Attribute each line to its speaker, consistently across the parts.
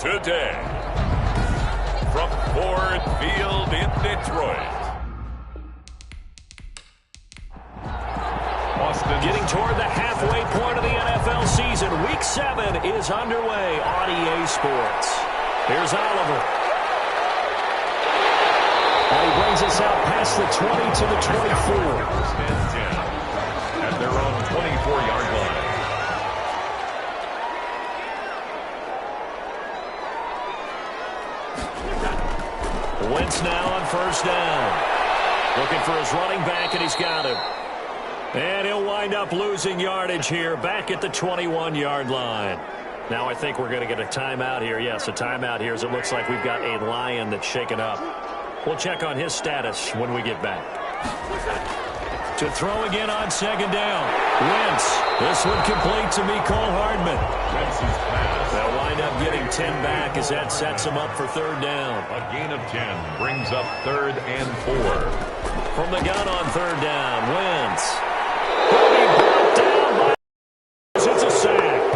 Speaker 1: today. From Ford Field in Detroit. Austin.
Speaker 2: Getting toward the halfway point of the NFL season. Week 7 is underway on EA Sports. Here's Oliver. And he brings us out past the 20 to the 24.
Speaker 1: First and 10 at their own 24-yard line.
Speaker 2: Wentz now on first down. Looking for his running back, and he's got him. And he'll wind up losing yardage here back at the 21-yard line. Now I think we're going to get a timeout here. Yes, a timeout here as it looks like we've got a Lion that's shaken up. We'll check on his status when we get back. To throw again on second down. Wentz. This one complete to Mecole Hardman. They'll wind up getting 10 back as that sets him up for third down.
Speaker 1: A gain of 10 brings up 3rd and 4.
Speaker 2: From the gun on third down, Wentz. Brought down by... It's a sack.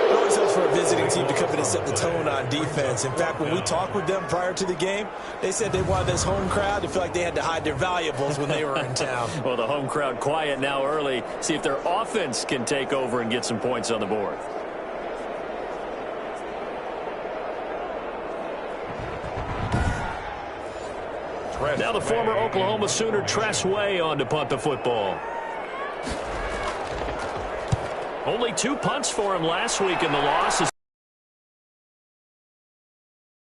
Speaker 3: It always helps for a visiting team to come in and set the tone on defense. In fact, when we talked with them prior to the game, they said they wanted this home crowd to feel like they had to hide their valuables when they were in town.
Speaker 2: Well, the home crowd quiet now early. See if their offense can take over and get some points on the board. Now the former Oklahoma Sooner Tress Way on to punt the football. Only 2 punts for him last week in the loss. In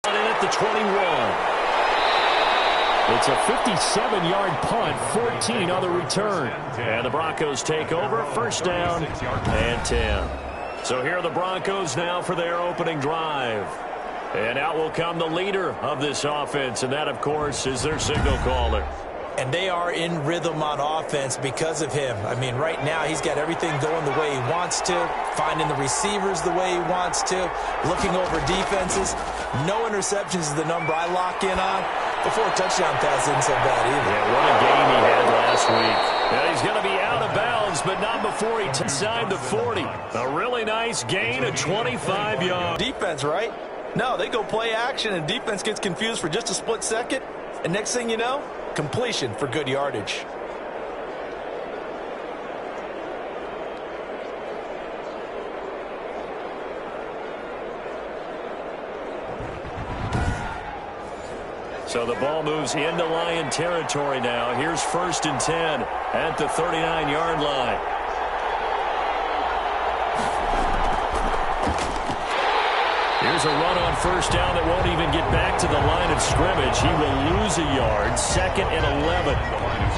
Speaker 2: at the 21. It's a 57-yard punt, 14 on the return. And the Broncos take over, first down and 10. So here are the Broncos now for their opening drive. And out will come the leader of this offense, and that, of course, is their signal caller.
Speaker 3: And they are in rhythm on offense because of him. I mean, right now he's got everything going the way he wants to, finding the receivers the way he wants to, looking over defenses. No interceptions is the number I lock in on. The 4 touchdown pass isn't so bad either.
Speaker 2: Yeah, what a game he had last week. Now he's going to be out of bounds, but not before he inside the 40. A really nice gain of 25 yards.
Speaker 3: Defense, right? No, they go play action, and defense gets confused for just a split second. And next thing you know, completion for good yardage.
Speaker 2: So the ball moves into Lion territory now. Here's 1st and 10 at the 39-yard line. Here's a run on first down that won't even get back to the line of scrimmage. He will lose a yard. 2nd and 11.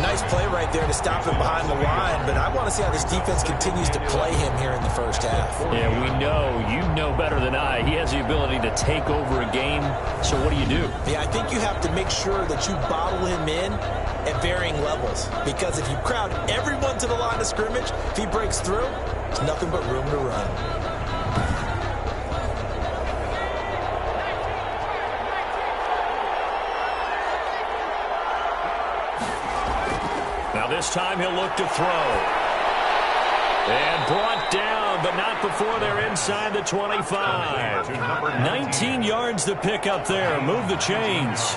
Speaker 3: Nice play right there to stop him behind the line, but I want to see how this defense continues to play him here in the first half.
Speaker 2: Yeah, we know. You know better than I. He has the ability to take over a game. So what do you do?
Speaker 3: Yeah, I think you have to make sure that you bottle him in at varying levels, because if you crowd everyone to the line of scrimmage, if he breaks through, there's nothing but room to run.
Speaker 2: Now this time he'll look to throw. And brought down, but not before they're inside the 25. 19 yards to pick up there. Move the chains.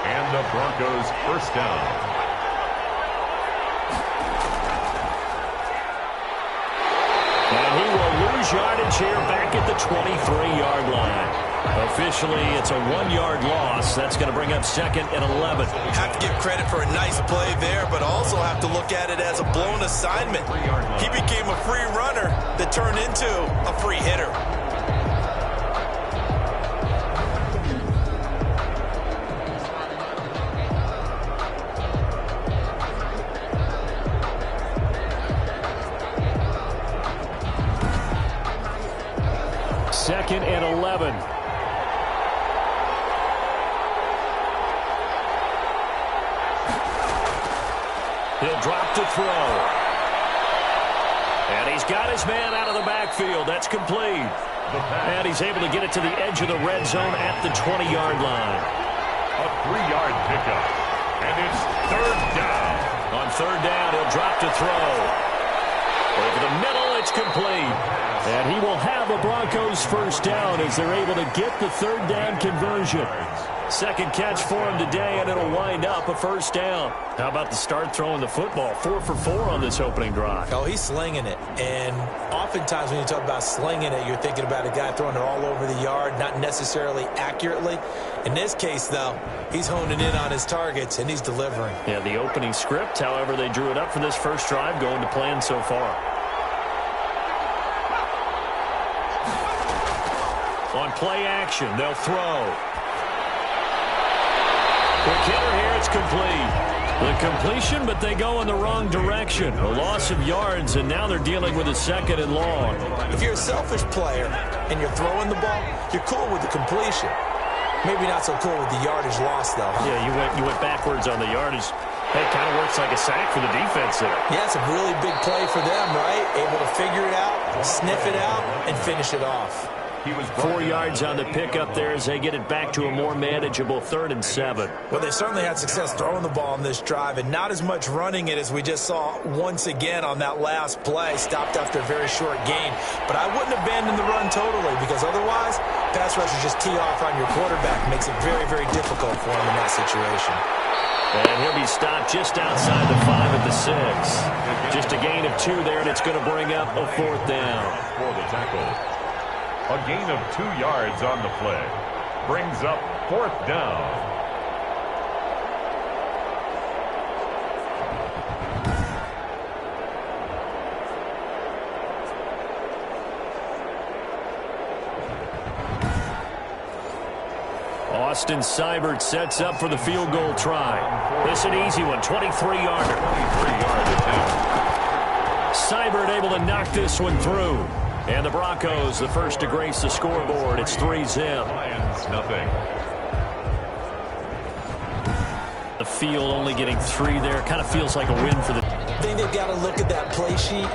Speaker 1: And the Broncos first down.
Speaker 2: And he will lose yardage here back at the 23-yard line. Officially, it's a 1-yard loss. That's going to bring up 2nd and 11.
Speaker 3: Have to give credit for a nice play there, but also have to look at it as a blown assignment. He became a free runner that turned into a free hitter.
Speaker 2: Second and 11. He'll drop to throw. And he's got his man out of the backfield. That's complete. And he's able to get it to the edge of the red zone at the 20-yard line.
Speaker 1: A 3-yard pickup. And it's 3rd down.
Speaker 2: On 3rd down, he'll drop to throw. Over the middle, it's complete. And he will have a Broncos first down as they're able to get the third down conversion. Second catch for him today, and it'll wind up a first down. How about the start throwing the football? 4 for 4 on this opening drive.
Speaker 3: Oh, he's slinging it. And oftentimes when you talk about slinging it, you're thinking about a guy throwing it all over the yard, not necessarily accurately. In this case, though, he's honing in on his targets, and he's delivering.
Speaker 2: Yeah, the opening script, however, they drew it up for this first drive, going to plan so far. On play action, they'll throw. Quick hitter here, it's complete. The completion, but they go in the wrong direction. A loss of yards, and now they're dealing with a second and long.
Speaker 3: If you're a selfish player and you're throwing the ball, you're cool with the completion. Maybe not so cool with the yardage loss, though. Huh?
Speaker 2: Yeah, you went backwards on the yardage. Hey, kind of works like a sack for the defense there.
Speaker 3: Yeah, it's a really big play for them, right? Able to figure it out, sniff it out, and finish it off.
Speaker 1: He was
Speaker 2: 4 yards on the pickup there as they get it back to a more manageable 3rd and 7.
Speaker 3: Well, they certainly had success throwing the ball on this drive, and not as much running it as we just saw once again on that last play. Stopped after a very short gain. But I wouldn't abandon the run totally, because otherwise, pass rushers just tee off on your quarterback. Makes it very, very difficult for him in that situation.
Speaker 2: And he'll be stopped just outside the 5 at the 6. Just a gain of 2 there, and it's going to bring up a 4th down.
Speaker 1: for the tackle. A gain of 2 yards on the play. Brings up 4th down.
Speaker 2: Austin Seibert sets up for the field goal try. This an easy one, 23-yarder.
Speaker 1: 23-yard attempt.
Speaker 2: Seibert able to knock this one through. And the Broncos, the first to grace the scoreboard. It's 3-0.
Speaker 1: Lions, nothing.
Speaker 2: The field only getting 3 there. Kind of feels like a win for the...
Speaker 3: I think they've got to look at that play sheet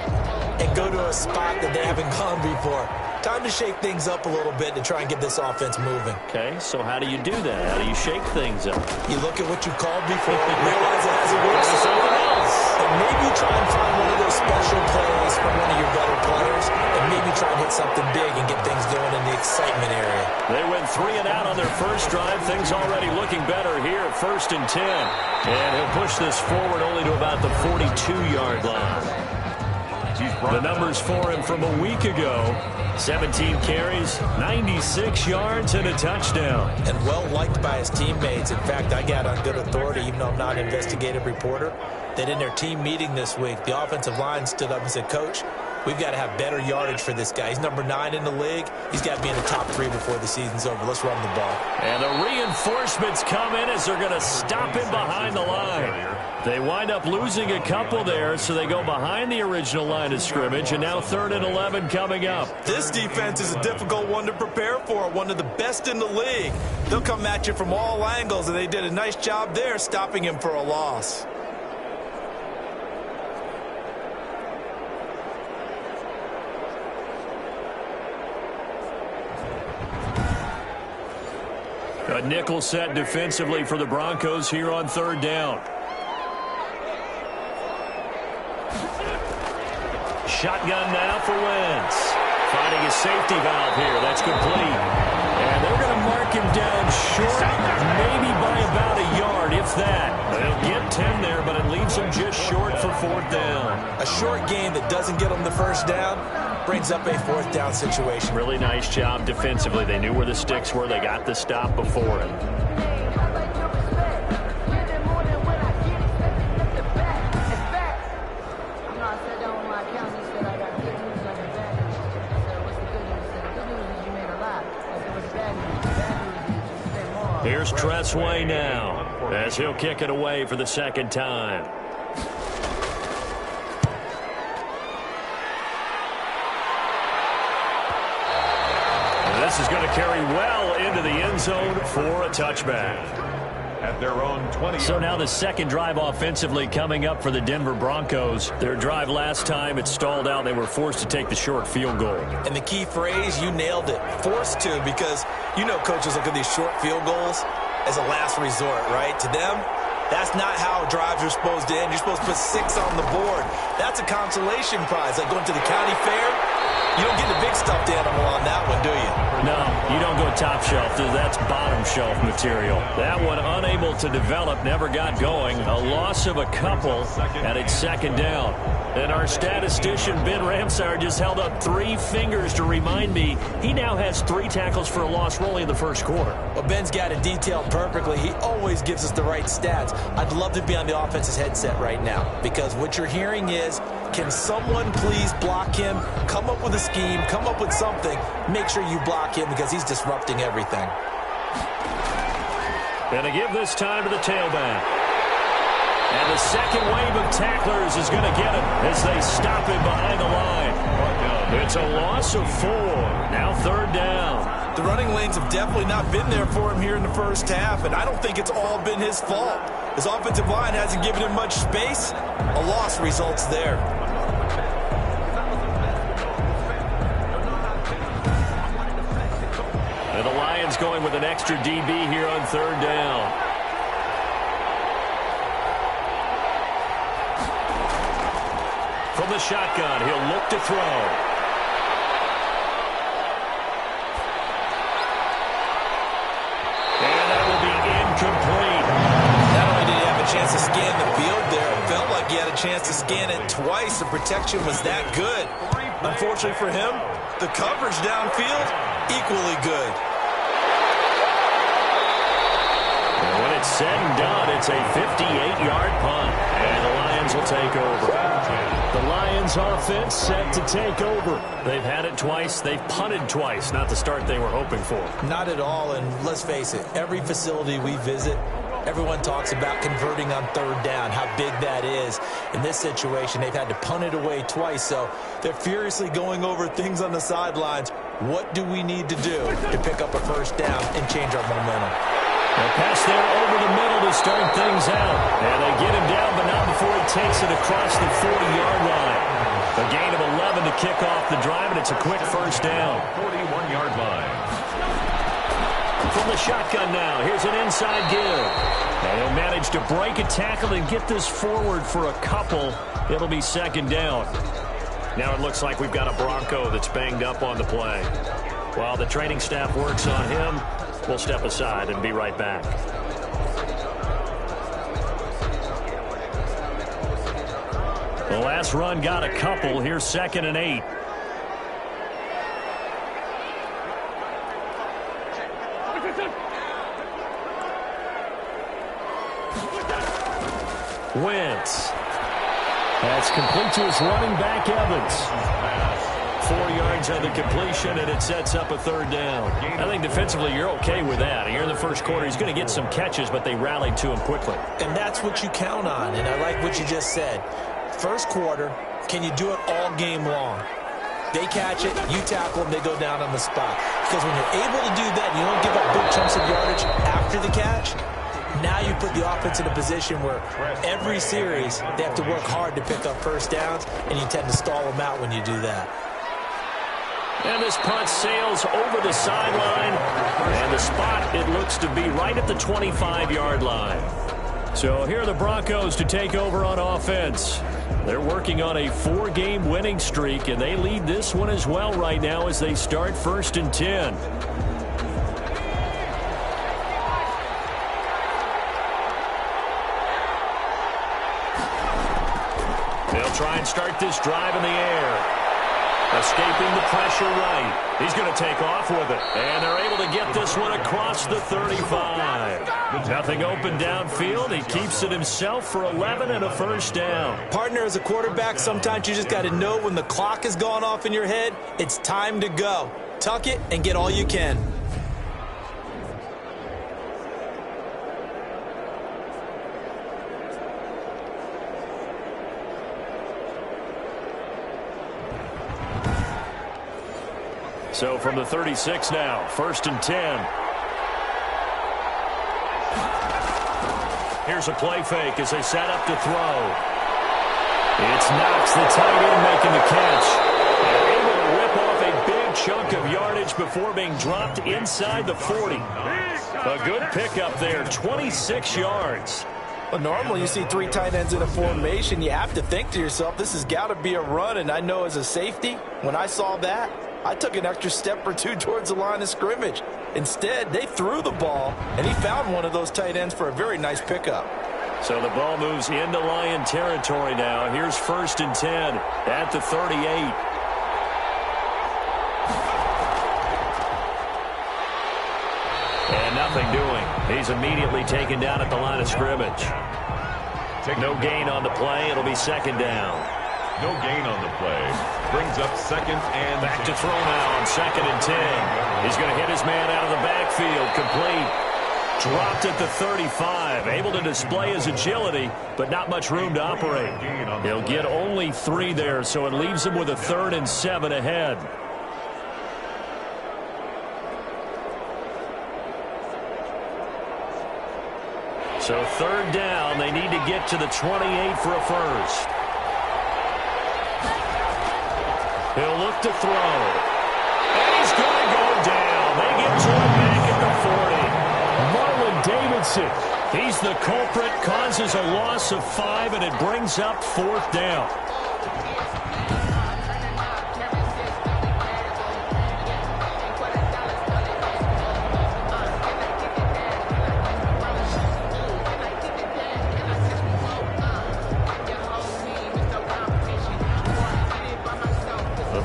Speaker 3: and go to a spot that they haven't gone before. Time to shake things up a little bit to try and get this offense moving.
Speaker 2: Okay, so how do you do that? How do you shake things up?
Speaker 3: You look at what you called before, realize it hasn't worked for someone else. And maybe try and find one of those special plays from one of your better players, and maybe try and hit something big and get things going in the excitement area.
Speaker 2: They went 3 and out on their first drive. Things already looking better here at 1st and 10. And he'll push this forward only to about the 42-yard line. The numbers for him from a week ago: 17 carries, 96 yards, and a touchdown.
Speaker 3: And well liked by his teammates. In fact, I got on good authority, even though I'm not an investigative reporter, that in their team meeting this week, the offensive line stood up and said, "Coach, we've got to have better yardage for this guy. He's number 9 in the league. He's got to be in the top 3 before the season's over. Let's run the ball."
Speaker 2: And the reinforcements come in as they're going to stop him behind the line. They wind up losing a couple there, so they go behind the original line of scrimmage, and now 3rd and 11 coming up.
Speaker 3: This defense is a difficult one to prepare for, one of the best in the league. They'll come at you from all angles, and they did a nice job there stopping him for a loss.
Speaker 2: A nickel set defensively for the Broncos here on 3rd down. Shotgun now for Wentz. Finding a safety valve here. That's complete. And they're going to mark him down short, maybe by about a yard, if that. They'll get 10 there, but it leaves them just short for 4th down.
Speaker 3: A short game that doesn't get them the first down brings up a 4th down situation.
Speaker 2: Really nice job defensively. They knew where the sticks were. They got the stop before it. Here's Tressway now, as he'll kick it away for the 2nd time. And this is going to carry well into the end zone for a touchback.
Speaker 1: At their own 20.
Speaker 2: So now the 2nd drive offensively coming up for the Denver Broncos. Their drive last time, it stalled out. They were forced to take the short field goal.
Speaker 3: And the key phrase, you nailed it, forced to, because you know coaches look at these short field goals as a last resort, right? To them, That's not how drives are supposed to end. You're supposed to put 6 on the board. That's a consolation prize, like going to the county fair. You don't get the big stuffed animal on that one, do you?
Speaker 2: No, you don't go top shelf. That's bottom shelf material. That one unable to develop, never got going. A loss of a couple, and it's second down. And our statistician, Ben Ramsar, just held up 3 fingers to remind me he now has 3 tackles for a loss only in the first quarter.
Speaker 3: Well, Ben's got it detailed perfectly. He always gives us the right stats. I'd love to be on the offense's headset right now, because what you're hearing is, can someone please block him? Come up with a scheme, come up with something. Make sure you block him because he's disrupting everything.
Speaker 2: Going to give this time to the tailback. And the second wave of tacklers is going to get him as they stop him behind the line. It's a loss of 4. Now third down.
Speaker 3: The running lanes have definitely not been there for him here in the first half, and I don't think it's all been his fault. His offensive line hasn't given him much space. A loss results there.
Speaker 2: And the Lions going with an extra DB here on third down. From the shotgun, he'll look to throw. And that will be incomplete.
Speaker 3: Not only did he have a chance to scan the field there, it felt like he had a chance to scan it twice. The protection was that good. Unfortunately for him, the coverage downfield, equally good.
Speaker 2: And when it's said and done, it's a 58-yard punt. And the Lions will take over. The Lions offense set to take over. They've had it twice. They've punted twice. Not the start they were hoping for.
Speaker 3: Not at all, and let's face it, every facility we visit, everyone talks about converting on third down, how big that is. In this situation, they've had to punt it away twice, so they're furiously going over things on the sidelines. What do we need to do to pick up a first down and change our momentum?
Speaker 2: A pass there over the middle to start things out. And they get him down, but not before he takes it across the 40-yard line. A gain of 11 to kick off the drive, and it's a quick first down.
Speaker 1: 41-yard line.
Speaker 2: From the shotgun now, here's an inside give. And he'll manage to break a tackle and get this forward for a couple. It'll be second down. Now it looks like we've got a Bronco that's banged up on the play. While the training staff works on him, we'll step aside and be right back. The last run got a couple. Here's 2nd and 8. Wentz. That's complete to his running back, Evans. 4 yards on the completion, and it sets up a third down. I think defensively you're okay with that. Here in the first quarter, he's going to get some catches, but they rallied to him quickly.
Speaker 3: And that's what you count on, and I like what you just said. First quarter, can you do it all game long? They catch it, you tackle them, they go down on the spot. Because when you're able to do that, you don't give up big chunks of yardage after the catch. Now you put the offense in a position where every series they have to work hard to pick up first downs, and you tend to stall them out when you do that.
Speaker 2: And this punt sails over the sideline. And the spot, it looks to be right at the 25-yard line. So here are the Broncos to take over on offense. They're working on a 4-game winning streak, and they lead this one as well right now as they start 1st and 10. They'll try and start this drive in the air. Escaping the pressure right. He's going to take off with it. And they're able to get this one across the 35. Nothing open downfield. He keeps it himself for 11 and a first down.
Speaker 3: Partner, as a quarterback, sometimes you just got to know when the clock has gone off in your head, it's time to go. Tuck it and get all you can.
Speaker 2: So from the 36 now, 1st and 10. Here's a play fake as they set up to throw. It's Knox, the tight end, making the catch. And able to rip off a big chunk of yardage before being dropped inside the 40. A good pickup there, 26 yards.
Speaker 3: Well, normally you see 3 tight ends in a formation, you have to think to yourself, this has got to be a run. And I know as a safety, when I saw that, I took an extra step or 2 towards the line of scrimmage. Instead, they threw the ball, and he found one of those tight ends for a very nice pickup.
Speaker 2: So the ball moves into Lion territory now. Here's 1st and 10 at the 38. And nothing doing. He's immediately taken down at the line of scrimmage. No gain on the play. It'll be 2nd down.
Speaker 1: No gain on the play. Brings up 2nd and
Speaker 2: back to throw now on 2nd and 10. He's going to hit his man out of the backfield. Complete. Dropped at the 35. Able to display his agility, but not much room to operate. He'll get only 3 there, so it leaves him with a 3rd and 7 ahead. So 3rd down, they need to get to the 28 for a first. He'll look to throw. And he's going to go down. They get to him back at the 40. Marlon Davidson, he's the culprit, causes a loss of 5, and it brings up 4th down.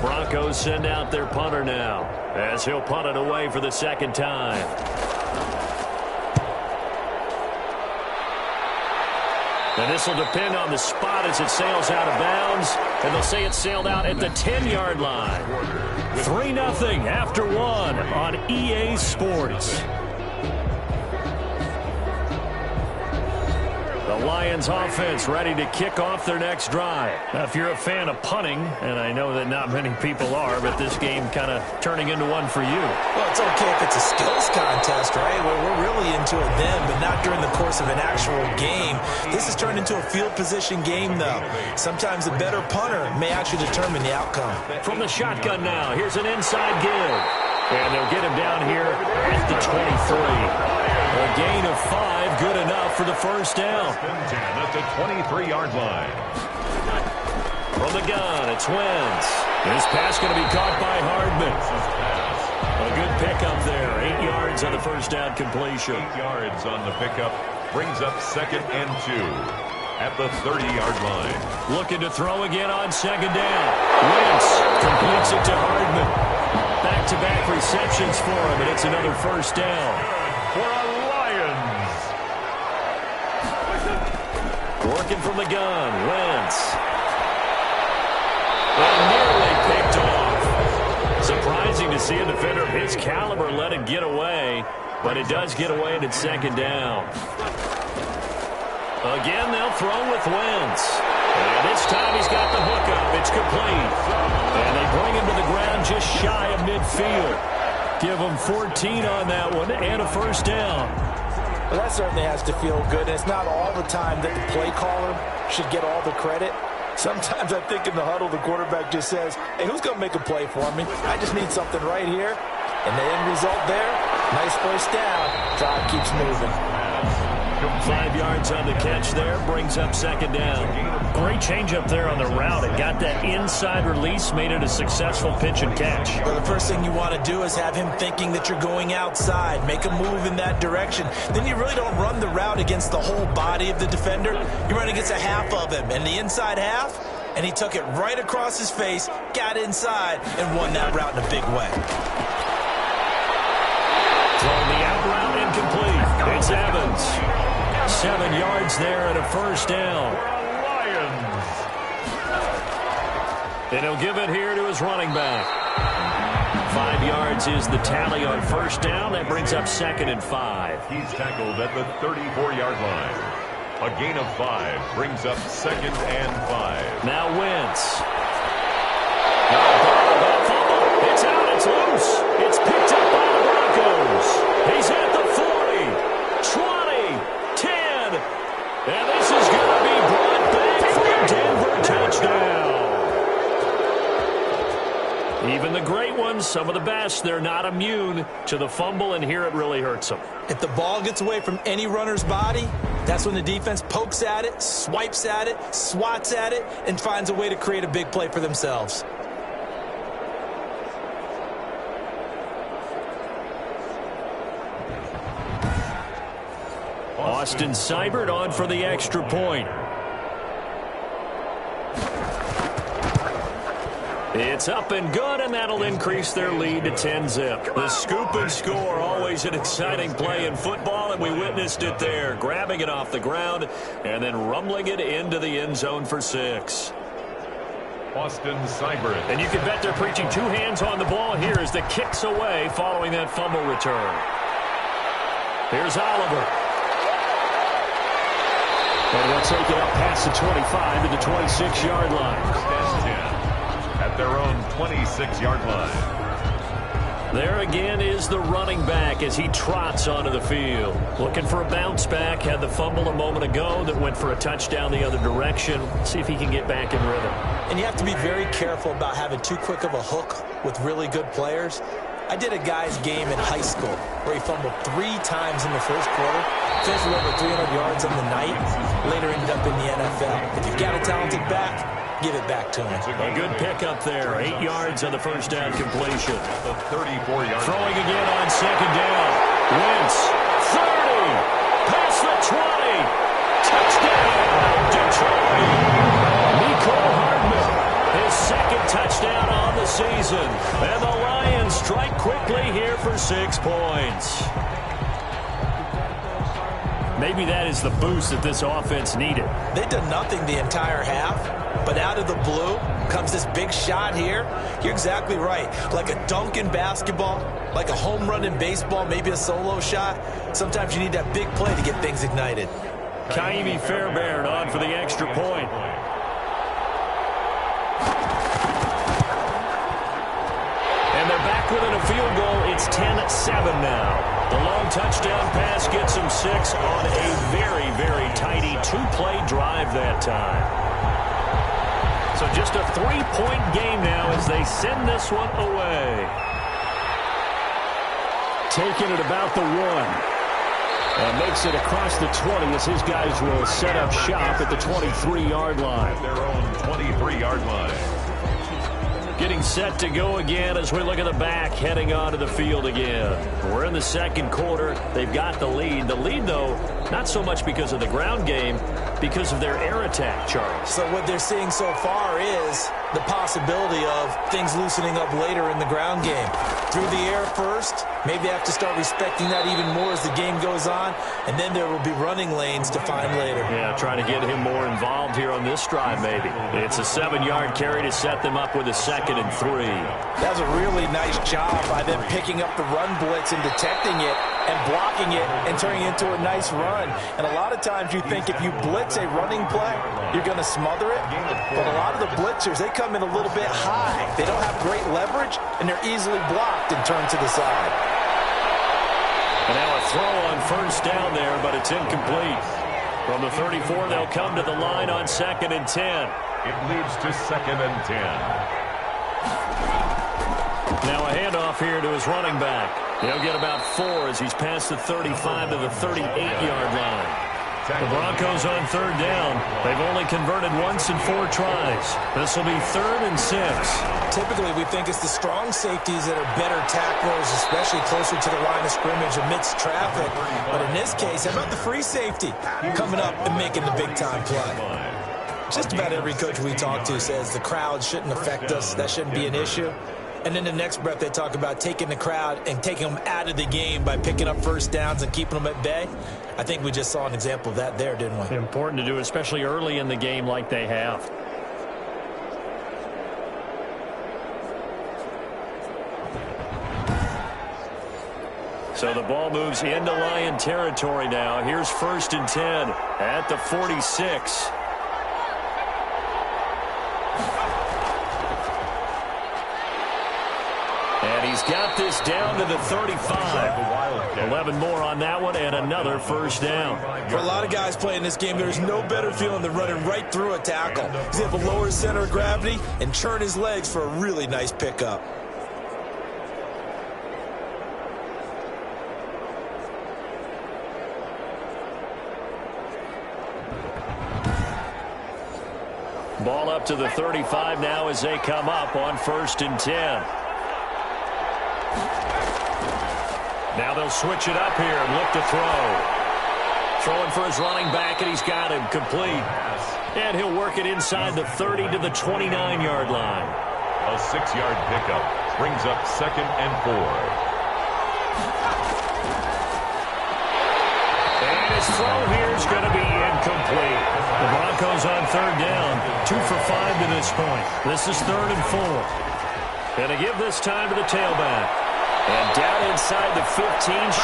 Speaker 2: Broncos send out their punter now as he'll punt it away for the 2nd time. And this will depend on the spot as it sails out of bounds, and they'll say it sailed out at the 10-yard line. 3-0 after 1 on EA Sports. The Lions offense ready to kick off their next drive. Now, if you're a fan of punting, and I know that not many people are, but this game kind of turning into one for you.
Speaker 3: Well, it's okay if it's a skills contest, right? Well, we're really into it then, but not during the course of an actual game. This has turned into a field position game, though. Sometimes a better punter may actually determine the outcome.
Speaker 2: From the shotgun now, here's an inside give. And they'll get him down here at the 23. A gain of 5, good enough for the 1st down.
Speaker 1: At the 23-yard line.
Speaker 2: From the gun, it's Wentz. This pass going to be caught by Hardman. A good pickup there. 8 yards on the 1st down completion.
Speaker 1: 8 yards on the pickup. Brings up 2nd and 2 at the 30-yard line.
Speaker 2: Looking to throw again on 2nd down. Wentz completes it to Hardman. Back-to-back receptions for him, and it's another 1st down.
Speaker 1: For a Lions.
Speaker 2: Working from the gun, Wentz. And nearly picked off. Surprising to see a defender of his caliber let it get away, but it does get away and it's 2nd down. Again, they'll throw with Wentz. And this time he's got the hookup. It's complete. And they bring him to the ground just shy of midfield. Give him 14 on that one and a 1st down.
Speaker 3: Well, that certainly has to feel good. And it's not all the time that the play caller should get all the credit. Sometimes I think in the huddle, the quarterback just says, hey, who's going to make a play for me? I just need something right here. And the end result there, nice 1st down. Drive keeps moving.
Speaker 2: 5 yards on the catch there, brings up 2nd down. Great change up there on the route. It got that inside release, made it a successful pitch and catch.
Speaker 3: Well, the first thing you want to do is have him thinking that you're going outside, make a move in that direction. Then you really don't run the route against the whole body of the defender. You run against a half of him, and the inside half, and he took it right across his face, got inside, and won that route in a big way.
Speaker 2: Throwing the out route incomplete. It's Evans. 7 yards there and a 1st down.
Speaker 1: Lions.
Speaker 2: And he'll give it here to his running back. 5 yards is the tally on 1st down. That brings up 2nd and 5.
Speaker 1: He's tackled at the 34-yard line. A gain of 5 brings up 2nd and 5.
Speaker 2: Now Wentz. It's out. It's loose. It's picked up by the Broncos. He's at the 40, 20, 10. And this is going to be brought back for a Denver touchdown. Even the great ones, some of the best, they're not immune to the fumble, and here it really hurts them.
Speaker 3: If the ball gets away from any runner's body, That's when the defense pokes at it, swipes at it, swats at it, and finds a way to create a big play for themselves.
Speaker 2: Austin Seibert on for the extra point. It's up and good, and that'll increase their lead to 10-zip. The scoop and score, always an exciting play in football, and we witnessed it there. Grabbing it off the ground and then rumbling it into the end zone for 6.
Speaker 1: Austin Seibert.
Speaker 2: And you can bet they're preaching 2 hands on the ball here as the kick's away following that fumble return. Here's Oliver.
Speaker 4: And they'll take it up past the 25 to the 26-yard line.
Speaker 1: At their own 26-yard line.
Speaker 2: There again is the running back as he trots onto the field. Looking for a bounce back. Had the fumble a moment ago that went for a touchdown the other direction. See if he can get back in rhythm.
Speaker 3: And you have to be very careful about having too quick of a hook with really good players. I did a guy's game in high school where he fumbled 3 times in the first quarter, finished with over 300 yards on the night, later ended up in the NFL. If you've got a talented back, give it back to him.
Speaker 2: A good pickup there. 8 yards on the first down completion.
Speaker 1: The 34-yard.
Speaker 2: Throwing again on second down. Wentz, 30, past the 20. Touchdown, Detroit. Mecole Hardman, his second touchdown on the season. And the Lions strike quickly here for 6 points. Maybe that is the boost that this offense needed.
Speaker 3: They did nothing the entire half, but out of the blue comes this big shot here. You're exactly right. Like a dunk in basketball, like a home run in baseball, maybe a solo shot. Sometimes you need that big play to get things ignited.
Speaker 2: Ka'imi Fairbairn on for the extra point. And they're back within a field goal. It's 10-7 now. The long touchdown pass gets them 6 on a very, very tidy 2-play drive that time. So just a 3-point game now as they send this one away.
Speaker 4: Taking it about the 1. And makes it across the 20 as his guys will set up shop at the 23-yard line.
Speaker 1: At their own 23-yard line.
Speaker 2: Getting set to go again as we look at the back heading onto the field again. We're in the second quarter. They've got the lead. The lead, though, not so much because of the ground game, because of their air attack, Charles.
Speaker 3: So what they're seeing so far is the possibility of things loosening up later in the ground game. Through the air first, maybe they have to start respecting that even more as the game goes on, and then there will be running lanes to find later.
Speaker 2: Yeah, trying to get him more involved here on this drive, maybe. It's a 7-yard carry to set them up with a 2nd and 3.
Speaker 3: That was a really nice job by them picking up the run blitz and detecting it and blocking it and turning it into a nice run. And a lot of times you think if you blitz a running play, you're going to smother it. But a lot of the blitzers, they come in a little bit high. They don't have great leverage, and they're easily blocked and turned to the side.
Speaker 2: And now a throw on first down there, but it's incomplete. From the 34, they'll come to the line on 2nd and 10.
Speaker 1: It leads to 2nd and 10.
Speaker 2: Now a handoff here to his running back. He'll get about 4 as he's past the 35 to the 38-yard line. The Broncos on 3rd down. They've only converted once in 4 tries. This will be 3rd and 6.
Speaker 3: Typically, we think it's the strong safeties that are better tacklers, especially closer to the line of scrimmage amidst traffic. But in this case, how about the free safety coming up and making the big-time play? Just about every coach we talk to says the crowd shouldn't affect us. That shouldn't be an issue. And then the next breath, they talk about taking the crowd and taking them out of the game by picking up first downs and keeping them at bay. I think we just saw an example of that there, didn't we?
Speaker 2: Important to do, especially early in the game like they have. So the ball moves into Lion territory now. Here's 1st and 10 at the 46. And he's got this down to the 35. 11 more on that one and another first down.
Speaker 3: For a lot of guys playing this game, there's no better feeling than running right through a tackle. He's able to lower his center of gravity and churn his legs for a really nice pickup.
Speaker 2: ball up to the 35 now as they come up on 1st and 10. Now they'll switch it up here and look to throw. Throwing for his running back, and he's got him complete. And he'll work it inside the 30 to the 29-yard line.
Speaker 1: A 6-yard pickup brings up 2nd and 4.
Speaker 2: And his throw here is going to be incomplete. The Broncos on 3rd down, 2 for 5 to this point. This is 3rd and 4. And to give this time to the tailback. And down inside the 15,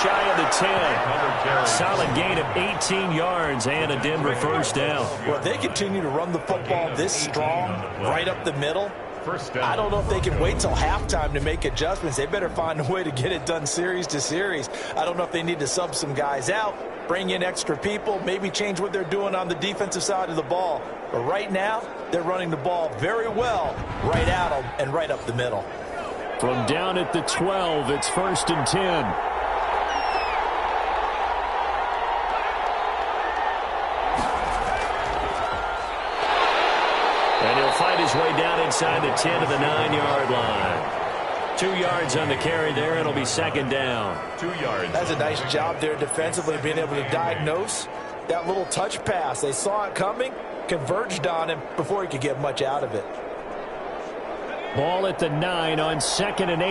Speaker 2: shy of the 10. Solid gain of 18 yards and a Denver 1st down.
Speaker 3: Well, they continue to run the football this strong, right up the middle.
Speaker 1: First down.
Speaker 3: I don't know if they can wait till halftime to make adjustments. They better find a way to get it done series to series. I don't know if they need to sub some guys out, bring in extra people, maybe change what they're doing on the defensive side of the ball. But right now, they're running the ball very well right at them and right up the middle.
Speaker 4: From down at the 12, it's 1st and 10.
Speaker 2: And he'll fight his way down inside the 10 to the 9-yard line. 2 yards on the carry there. It'll be 2nd down.
Speaker 1: 2 yards.
Speaker 3: That's a nice job there defensively, being able to diagnose that little touch pass. They saw it coming, converged on him before he could get much out of it.
Speaker 4: Ball at the 9 on 2nd and 8.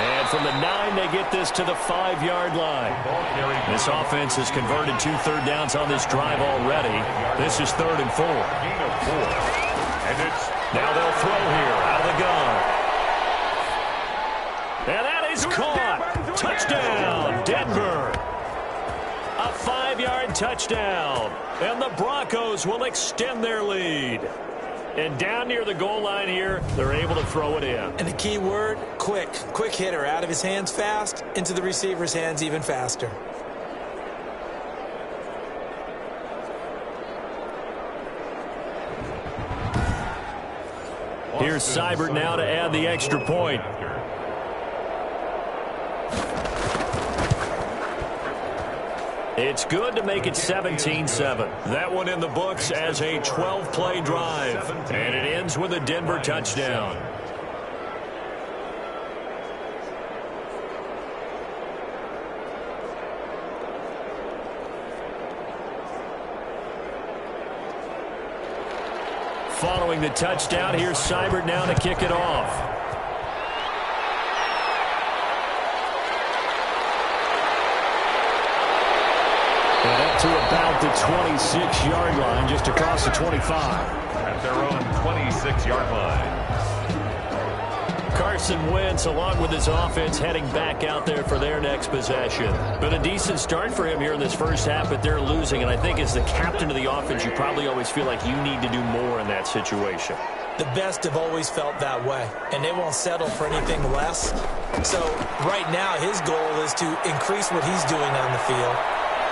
Speaker 2: And from the 9, they get this to the 5-yard line. This offense has converted 2 third downs on this drive already. This is 3rd and 4.
Speaker 1: Gain of 4. And it's
Speaker 2: now they'll throw here out of the gun. And that is caught. Touchdown, Denver. A 5-yard touchdown. And the Broncos will extend their lead. And down near the goal line here, they're able to throw it in.
Speaker 3: And the key word, quick. Quick hitter, out of his hands fast, into the receiver's hands even faster.
Speaker 2: Here's Seibert now to add the extra point. It's good to make it 17-7. That one in the books as a 12-play drive. And it ends with a Denver touchdown. Following the touchdown, here's Seibert now to kick it off.
Speaker 4: And up to about the 26-yard line, just across the 25.
Speaker 1: At their own 26-yard line.
Speaker 2: Carson Wentz, along with his offense, heading back out there for their next possession. Been a decent start for him here in this first half, but they're losing. And I think as the captain of the offense, you probably always feel like you need to do more in that situation.
Speaker 3: The best have always felt that way, and they won't settle for anything less. So right now, his goal is to increase what he's doing on the field.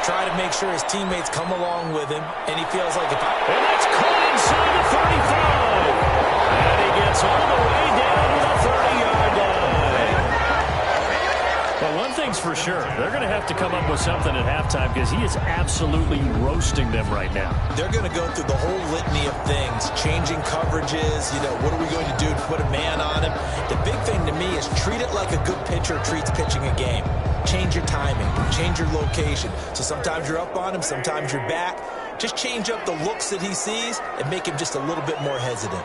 Speaker 3: Try to make sure his teammates come along with him, and he feels like if I...
Speaker 2: And that's caught inside the 35. And he gets all the way down to the 30-yard line. Well, one thing's for sure. They're going to have to come up with something at halftime because he is absolutely roasting them right now.
Speaker 3: They're going to go through the whole litany of things, changing coverages, what are we going to do to put a man on him? The big thing to me is treat it like a good pitcher treats pitching a game. Change your timing, change your location. So sometimes you're up on him, sometimes you're back. Just change up the looks that he sees and make him just a little bit more hesitant.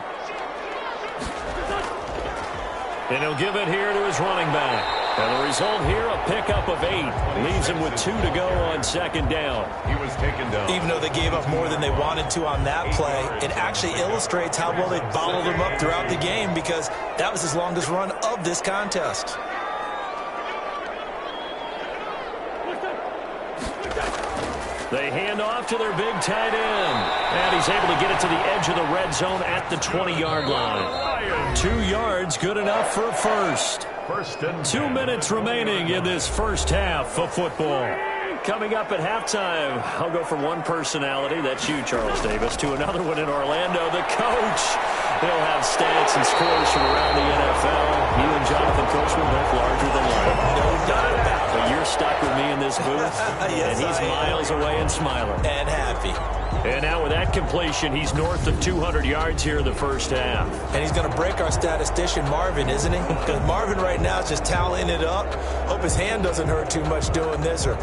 Speaker 2: And he'll give it here to his running back. And the result here, a pickup of 8. Leaves him with 2 to go on 2nd down.
Speaker 1: He was taken down.
Speaker 3: Even though they gave up more than they wanted to on that play, it actually illustrates how well they bottled him up throughout the game because that was his longest run of this contest.
Speaker 2: They hand off to their big tight end. And he's able to get it to the edge of the red zone at the 20-yard line. 2 yards, good enough for a first. 2 minutes remaining in this first half of football. Coming up at halftime, I'll go from one personality, that's you, Charles Davis, to another one in Orlando, the coach. He'll have stats and scores from around the NFL. You and Jonathan Coachman both larger than life.
Speaker 3: No doubt about it.
Speaker 2: But you're stuck with me in this booth,
Speaker 3: Yes,
Speaker 2: and he's miles away and smiling.
Speaker 3: And happy.
Speaker 2: And now with that completion, he's north of 200 yards here in the first half.
Speaker 3: And he's going to break our statistician, Marvin, isn't he? Because Marvin right now is just tallying it up. Hope his hand doesn't hurt too much doing this or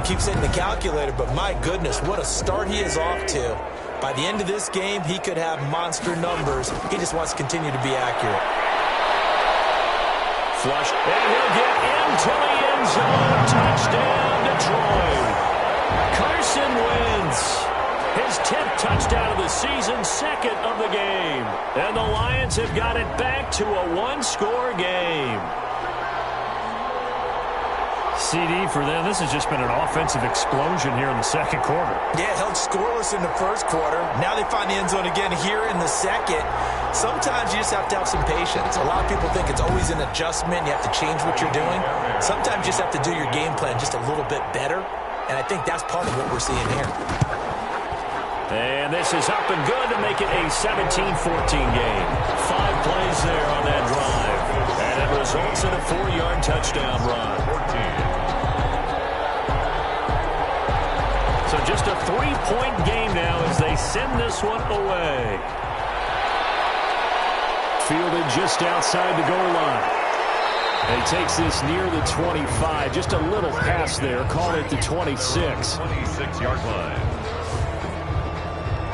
Speaker 3: keeps hitting the calculator. But my goodness, what a start he is off to. By the end of this game, he could have monster numbers. He just wants to continue to be accurate.
Speaker 2: Flush, and he'll get into the end zone. Touchdown, Detroit. Carson Wentz. His 10th touchdown of the season, second of the game. And the Lions have got it back to a one-score game. CD for them, this has just been an offensive explosion here in the second quarter.
Speaker 3: Yeah, held scoreless in the first quarter. Now they find the end zone again here in the second. Sometimes you just have to have some patience. A lot of people think it's always an adjustment. You have to change what you're doing. Sometimes you just have to do your game plan just a little bit better. And I think that's part of what we're seeing here.
Speaker 2: And this is up and good to make it a 17-14 game. 5 plays there on that drive. And it results in a 4-yard touchdown run. So just a 3-point game now as they send this one away.
Speaker 4: Fielded just outside the goal line. And he takes this near the 25. Just a little pass there. Call it the 26.
Speaker 1: 26-yard line.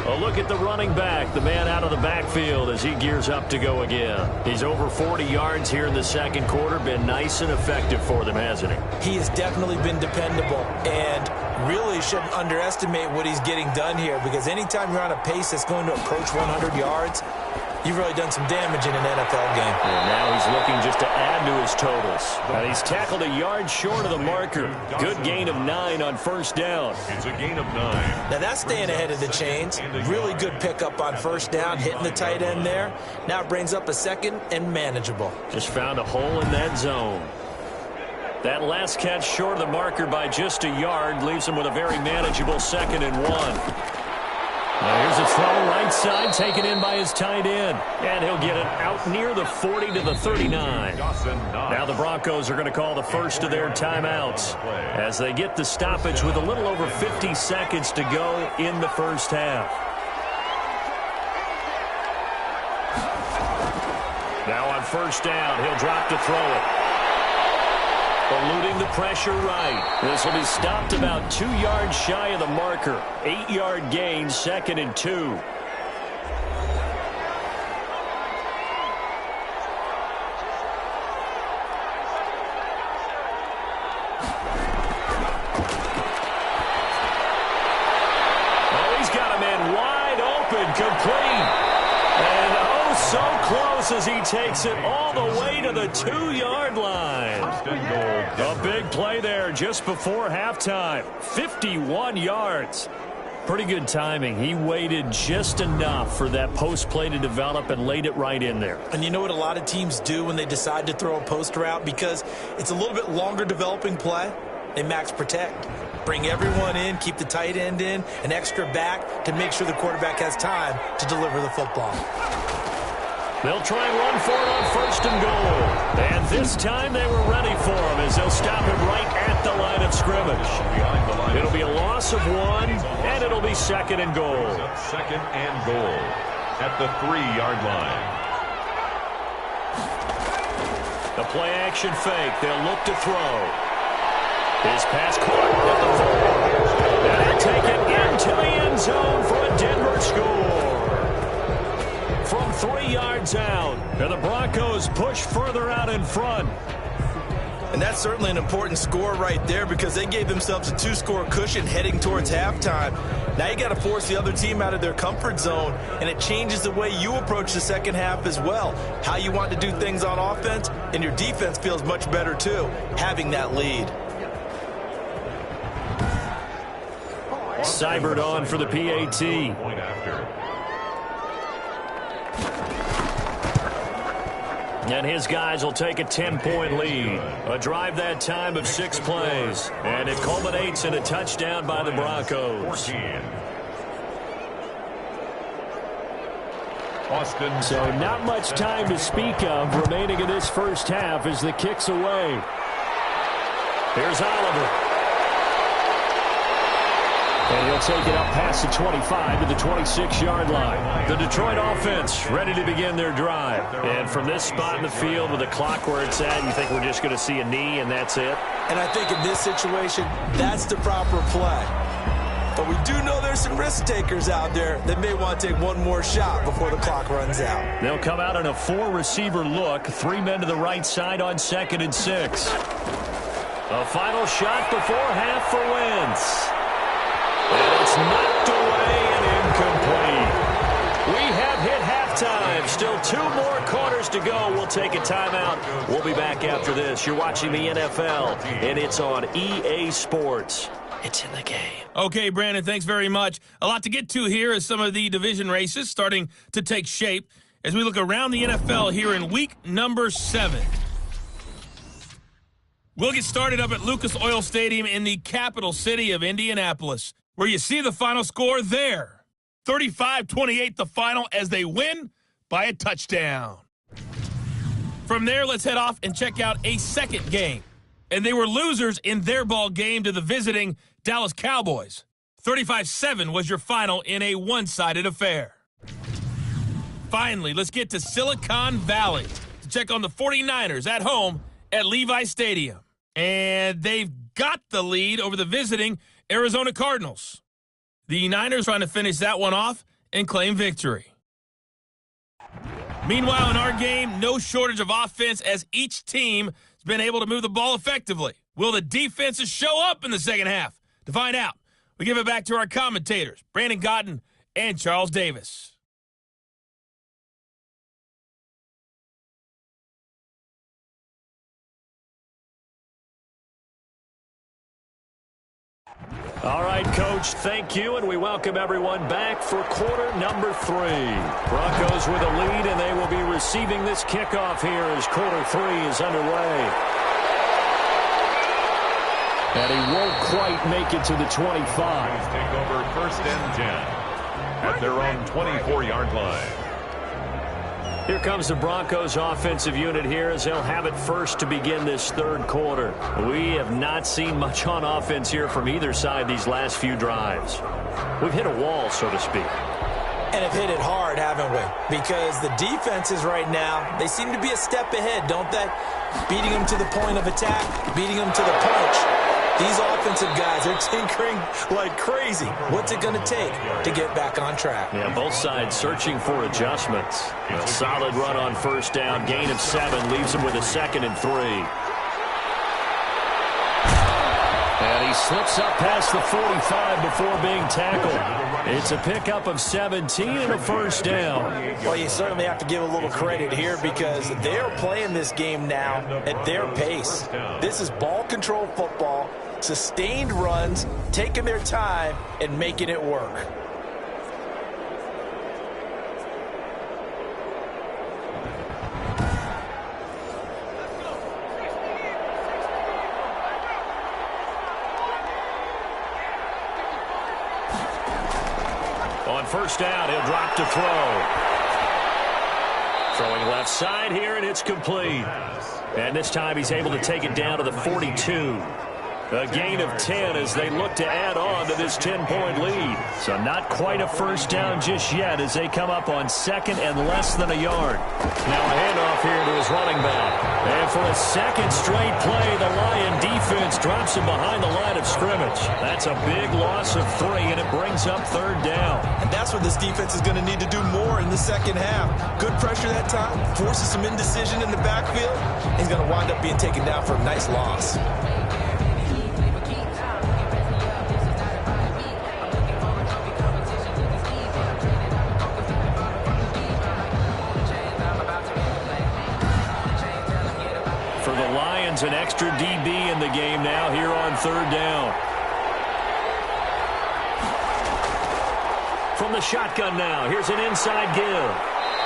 Speaker 2: A look at the running back, the man out of the backfield as he gears up to go again. He's over 40 yards here in the second quarter. Been nice and effective for them, hasn't he?
Speaker 3: He has definitely been dependable and really shouldn't underestimate what he's getting done here because anytime you're on a pace that's going to approach 100 yards, you've really done some damage in an NFL game.
Speaker 2: And now he's looking just to add to his totals. And he's tackled a yard short of the marker. Good gain of 9 on first down.
Speaker 1: It's a gain of 9.
Speaker 3: Now that's staying ahead of the chains. Really good pickup on first down, hitting the tight end there. Now it brings up a second and manageable.
Speaker 2: Just found a hole in that zone. That last catch short of the marker by just a yard leaves him with a very manageable 2nd and 1. Now here's a throw right side taken in by his tight end. And he'll get it out near the 40 to the 39. Now the Broncos are going to call the first of their timeouts as they get the stoppage with a little over 50 seconds to go in the first half. Now on first down, he'll drop to throw it. Eluding the pressure right. This will be stopped about 2 yards shy of the marker. 8-yard gain, 2nd and 2. Oh, he's got a man wide open, complete. And oh, so close as he takes it all the way to the 2-yard line. A big play there just before halftime. 51 yards. Pretty good timing. He waited just enough for that post play to develop and laid it right in there.
Speaker 3: And you know what a lot of teams do when they decide to throw a post route? Because it's a little bit longer developing play. They max protect. Bring everyone in, keep the tight end in, an extra back to make sure the quarterback has time to deliver the football.
Speaker 2: They'll try and run for it on first and goal. And this time they were ready for him as they'll stop him right at the line of scrimmage. It'll be a loss of 1, and it'll be 2nd and goal.
Speaker 1: 2nd and goal at the 3-yard line.
Speaker 2: The play action fake. They'll look to throw. His pass caught at the 4. And he'll take it into the end zone for a Denver score. From 3 yards out, and the Broncos push further out in front.
Speaker 3: And that's certainly an important score right there because they gave themselves a 2-score cushion heading towards halftime. Now you got to force the other team out of their comfort zone, and it changes the way you approach the second half as well. How you want to do things on offense, and your defense feels much better too, having that lead.
Speaker 2: Seibert on for the PAT. And his guys will take a 10-point lead. A drive that time of 6 plays. And it culminates in a touchdown by the Broncos.
Speaker 1: Austin.
Speaker 4: So not much time to speak of remaining in this first half as the kick's away.
Speaker 2: Here's Oliver.
Speaker 4: And he'll take it up past the 25 to the 26-yard line.
Speaker 2: The Detroit offense ready to begin their drive. And from this spot in the field with the clock where it's at, you think we're just going to see a knee and that's it?
Speaker 3: And I think in this situation, that's the proper play. But we do know there's some risk takers out there that may want to take one more shot before the clock runs out.
Speaker 2: They'll come out in a 4-receiver look. 3 men to the right side on 2nd and 6. A final shot before half for Wentz. And it's knocked away and incomplete. We have hit halftime. Still 2 more quarters to go. We'll take a timeout. We'll be back after this. You're watching the NFL, and it's on EA Sports. It's in the game.
Speaker 5: Okay, Brandon, thanks very much. A lot to get to here as some of the division races starting to take shape as we look around the NFL here in week number 7. We'll get started up at Lucas Oil Stadium in the capital city of Indianapolis, where you see the final score there. 35-28 the final as they win by a touchdown. From there, let's head off and check out a second game. And they were losers in their ball game to the visiting Dallas Cowboys. 35-7 was your final in a one-sided affair. Finally, let's get to Silicon Valley to check on the 49ers at home at Levi Stadium. And they've got the lead over the visiting Arizona Cardinals. The Niners trying to finish that one off and claim victory. Meanwhile, in our game, no shortage of offense as each team has been able to move the ball effectively. Will the defenses show up in the second half? To find out, we give it back to our commentators, Brandon Gaudin and Charles Davis.
Speaker 2: All right, Coach, thank you, and we welcome everyone back for quarter number 3. Broncos with a lead, and they will be receiving this kickoff here as quarter 3 is underway.
Speaker 4: And he won't quite make it to the 25.
Speaker 1: Take over 1st and 10 at their own 24-yard line.
Speaker 2: Here comes the Broncos offensive unit here as they'll have it first to begin this third quarter. We have not seen much on offense here from either side these last few drives. We've hit a wall, so to speak.
Speaker 3: And have hit it hard, haven't we? Because the defenses right now, they seem to be a step ahead, don't they? Beating them to the point of attack, beating them to the punch. These offensive guys are tinkering like crazy. What's it going to take to get back on track?
Speaker 2: Yeah, both sides searching for adjustments. A solid run on first down. Gain of 7 leaves him with a 2nd and 3. And he slips up past the 45 before being tackled. It's a pickup of 17 and a first down.
Speaker 3: Well, you certainly have to give a little credit here because they're playing this game now at their pace. This is ball control football, sustained runs, taking their time and making it work.
Speaker 2: On first down, he'll drop to throw. Throwing left side here, and it's complete. And this time he's able to take it down to the 42. A gain of 10 as they look to add on to this 10-point lead. So not quite a first down just yet as they come up on 2nd and less than a yard. Now a handoff here to his running back. And for a second straight play, the Lion defense drops him behind the line of scrimmage. That's a big loss of 3, and it brings up 3rd down.
Speaker 3: And that's what this defense is going to need to do more in the second half. Good pressure that time, forces some indecision in the backfield. He's going to wind up being taken down for a nice loss.
Speaker 2: An extra DB in the game now here on 3rd down. From the shotgun now, here's an inside give.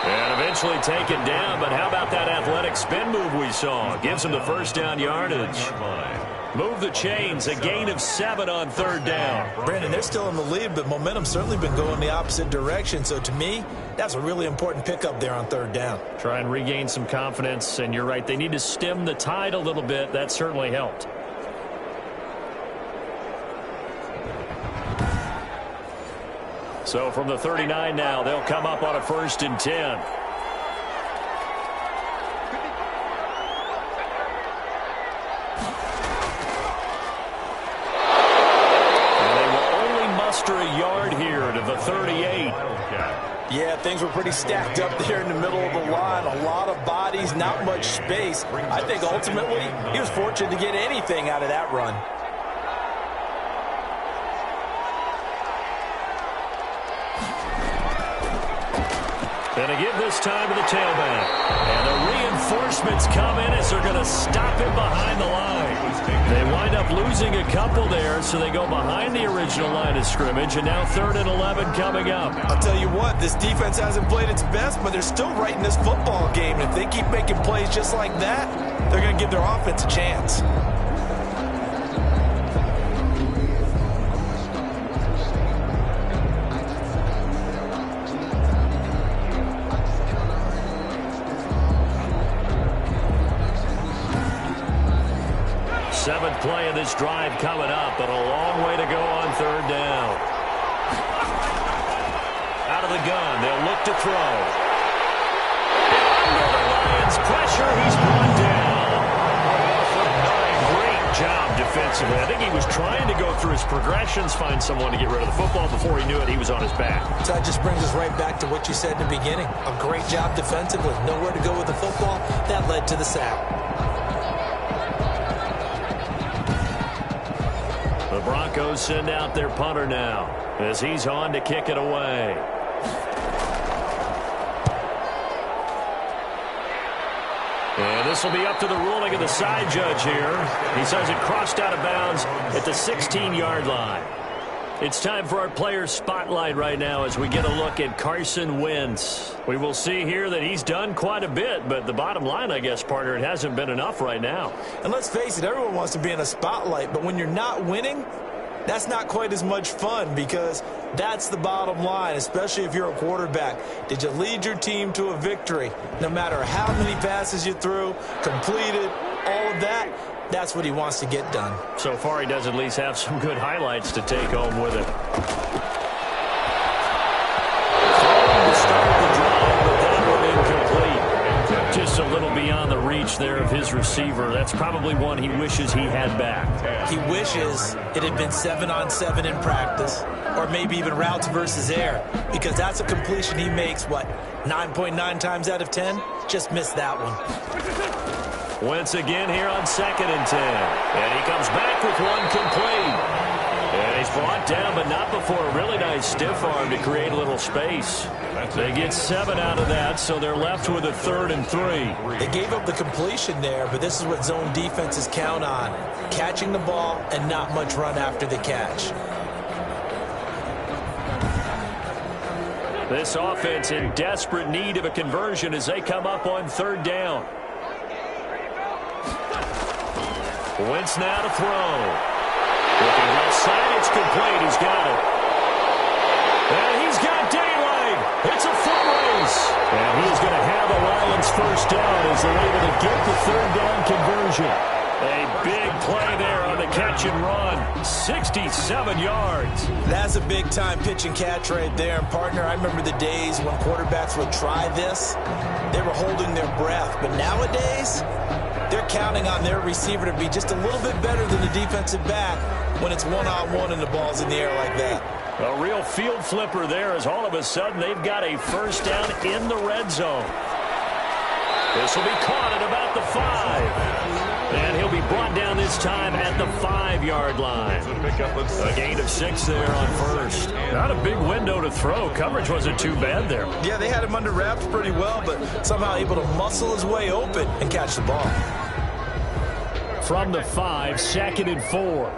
Speaker 2: And eventually taken down, but how about that athletic spin move we saw? Gives him the first down yardage. Move the chains, a gain of 7 on 3rd down.
Speaker 3: Brandon, they're still in the lead, but momentum's certainly been going the opposite direction. So to me, that's a really important pickup there on 3rd down.
Speaker 4: Try and regain some confidence, and you're right. They need to stem the tide a little bit. That certainly helped. So from the 39 now, they'll come up on a 1st and 10. And they will only muster a yard here to the 38.
Speaker 3: Yeah, things were pretty stacked up there in the middle of the line. A lot of bodies, not much space. I think ultimately he was fortunate to get anything out of that run.
Speaker 2: And to give this time to the tailback. And the reinforcements come in as they're going to stop him behind the line. They wind up losing a couple there, so they go behind the original line of scrimmage, and now 3rd and 11 coming up.
Speaker 3: I'll tell you what, this defense hasn't played its best, but they're still right in this football game. And if they keep making plays just like that, they're going to give their offense a chance.
Speaker 2: Seventh play of this drive coming up, but a long way to go on 3rd down. Out of the gun, they'll look to throw. Under the Lions' pressure, he's brought down. Great job defensively. I think he was trying to go through his progressions, find someone to get rid of the football. Before he knew it, he was on his back.
Speaker 3: So that just brings us right back to what you said in the beginning. A great job defensively. Nowhere to go with the football. That led to the sack.
Speaker 2: The Broncos send out their punter now as he's on to kick it away. And this will be up to the ruling of the side judge here. He says it crossed out of bounds at the 16-yard line. It's time for our player spotlight right now as we get a look at Carson Wentz. We will see here that he's done quite a bit, but the bottom line, I guess, partner, it hasn't been enough right now.
Speaker 3: And let's face it, everyone wants to be in a spotlight, but when you're not winning, that's not quite as much fun because that's the bottom line, especially if you're a quarterback. Did you lead your team to a victory? No matter how many passes you threw, completed, all of that, that's what he wants to get done.
Speaker 2: So far, he does at least have some good highlights to take home with him. Throwing to start the drive, but that one incomplete. Just a little beyond the reach there of his receiver. That's probably one he wishes he had back.
Speaker 3: He wishes it had been 7-on-7 in practice, or maybe even routes versus air, because that's a completion he makes, 9.9 times out of 10? Just missed that one.
Speaker 2: Wentz again here on 2nd and 10. And he comes back with one complete. And he's brought down, but not before a really nice stiff arm to create a little space. They get 7 out of that, so they're left with a 3rd and 3.
Speaker 3: They gave up the completion there, but this is what zone defenses count on. Catching the ball and not much run after the catch.
Speaker 2: This offense in desperate need of a conversion as they come up on 3rd down. Wentz now to throw. Looking left side, it's complete. He's got it. And he's got daylight. It's a foot race. And he's going to have the Lions first down as they're able to get the 3rd down conversion. A big play there on the catch and run. 67 yards.
Speaker 3: That's a big-time pitch and catch right there. And, partner, I remember the days when quarterbacks would try this. They were holding their breath. But nowadays, they're counting on their receiver to be just a little bit better than the defensive back when it's one-on-one and the ball's in the air like that.
Speaker 2: A real field flipper there as all of a sudden they've got a first down in the red zone. This will be caught at about the 5. And he'll be brought down this time at the 5-yard line. A gain of 6 there on first. Not a big window to throw. Coverage wasn't too bad there.
Speaker 3: Yeah, they had him under wraps pretty well, but somehow able to muscle his way open and catch the ball.
Speaker 4: From the 5, 2nd and 4.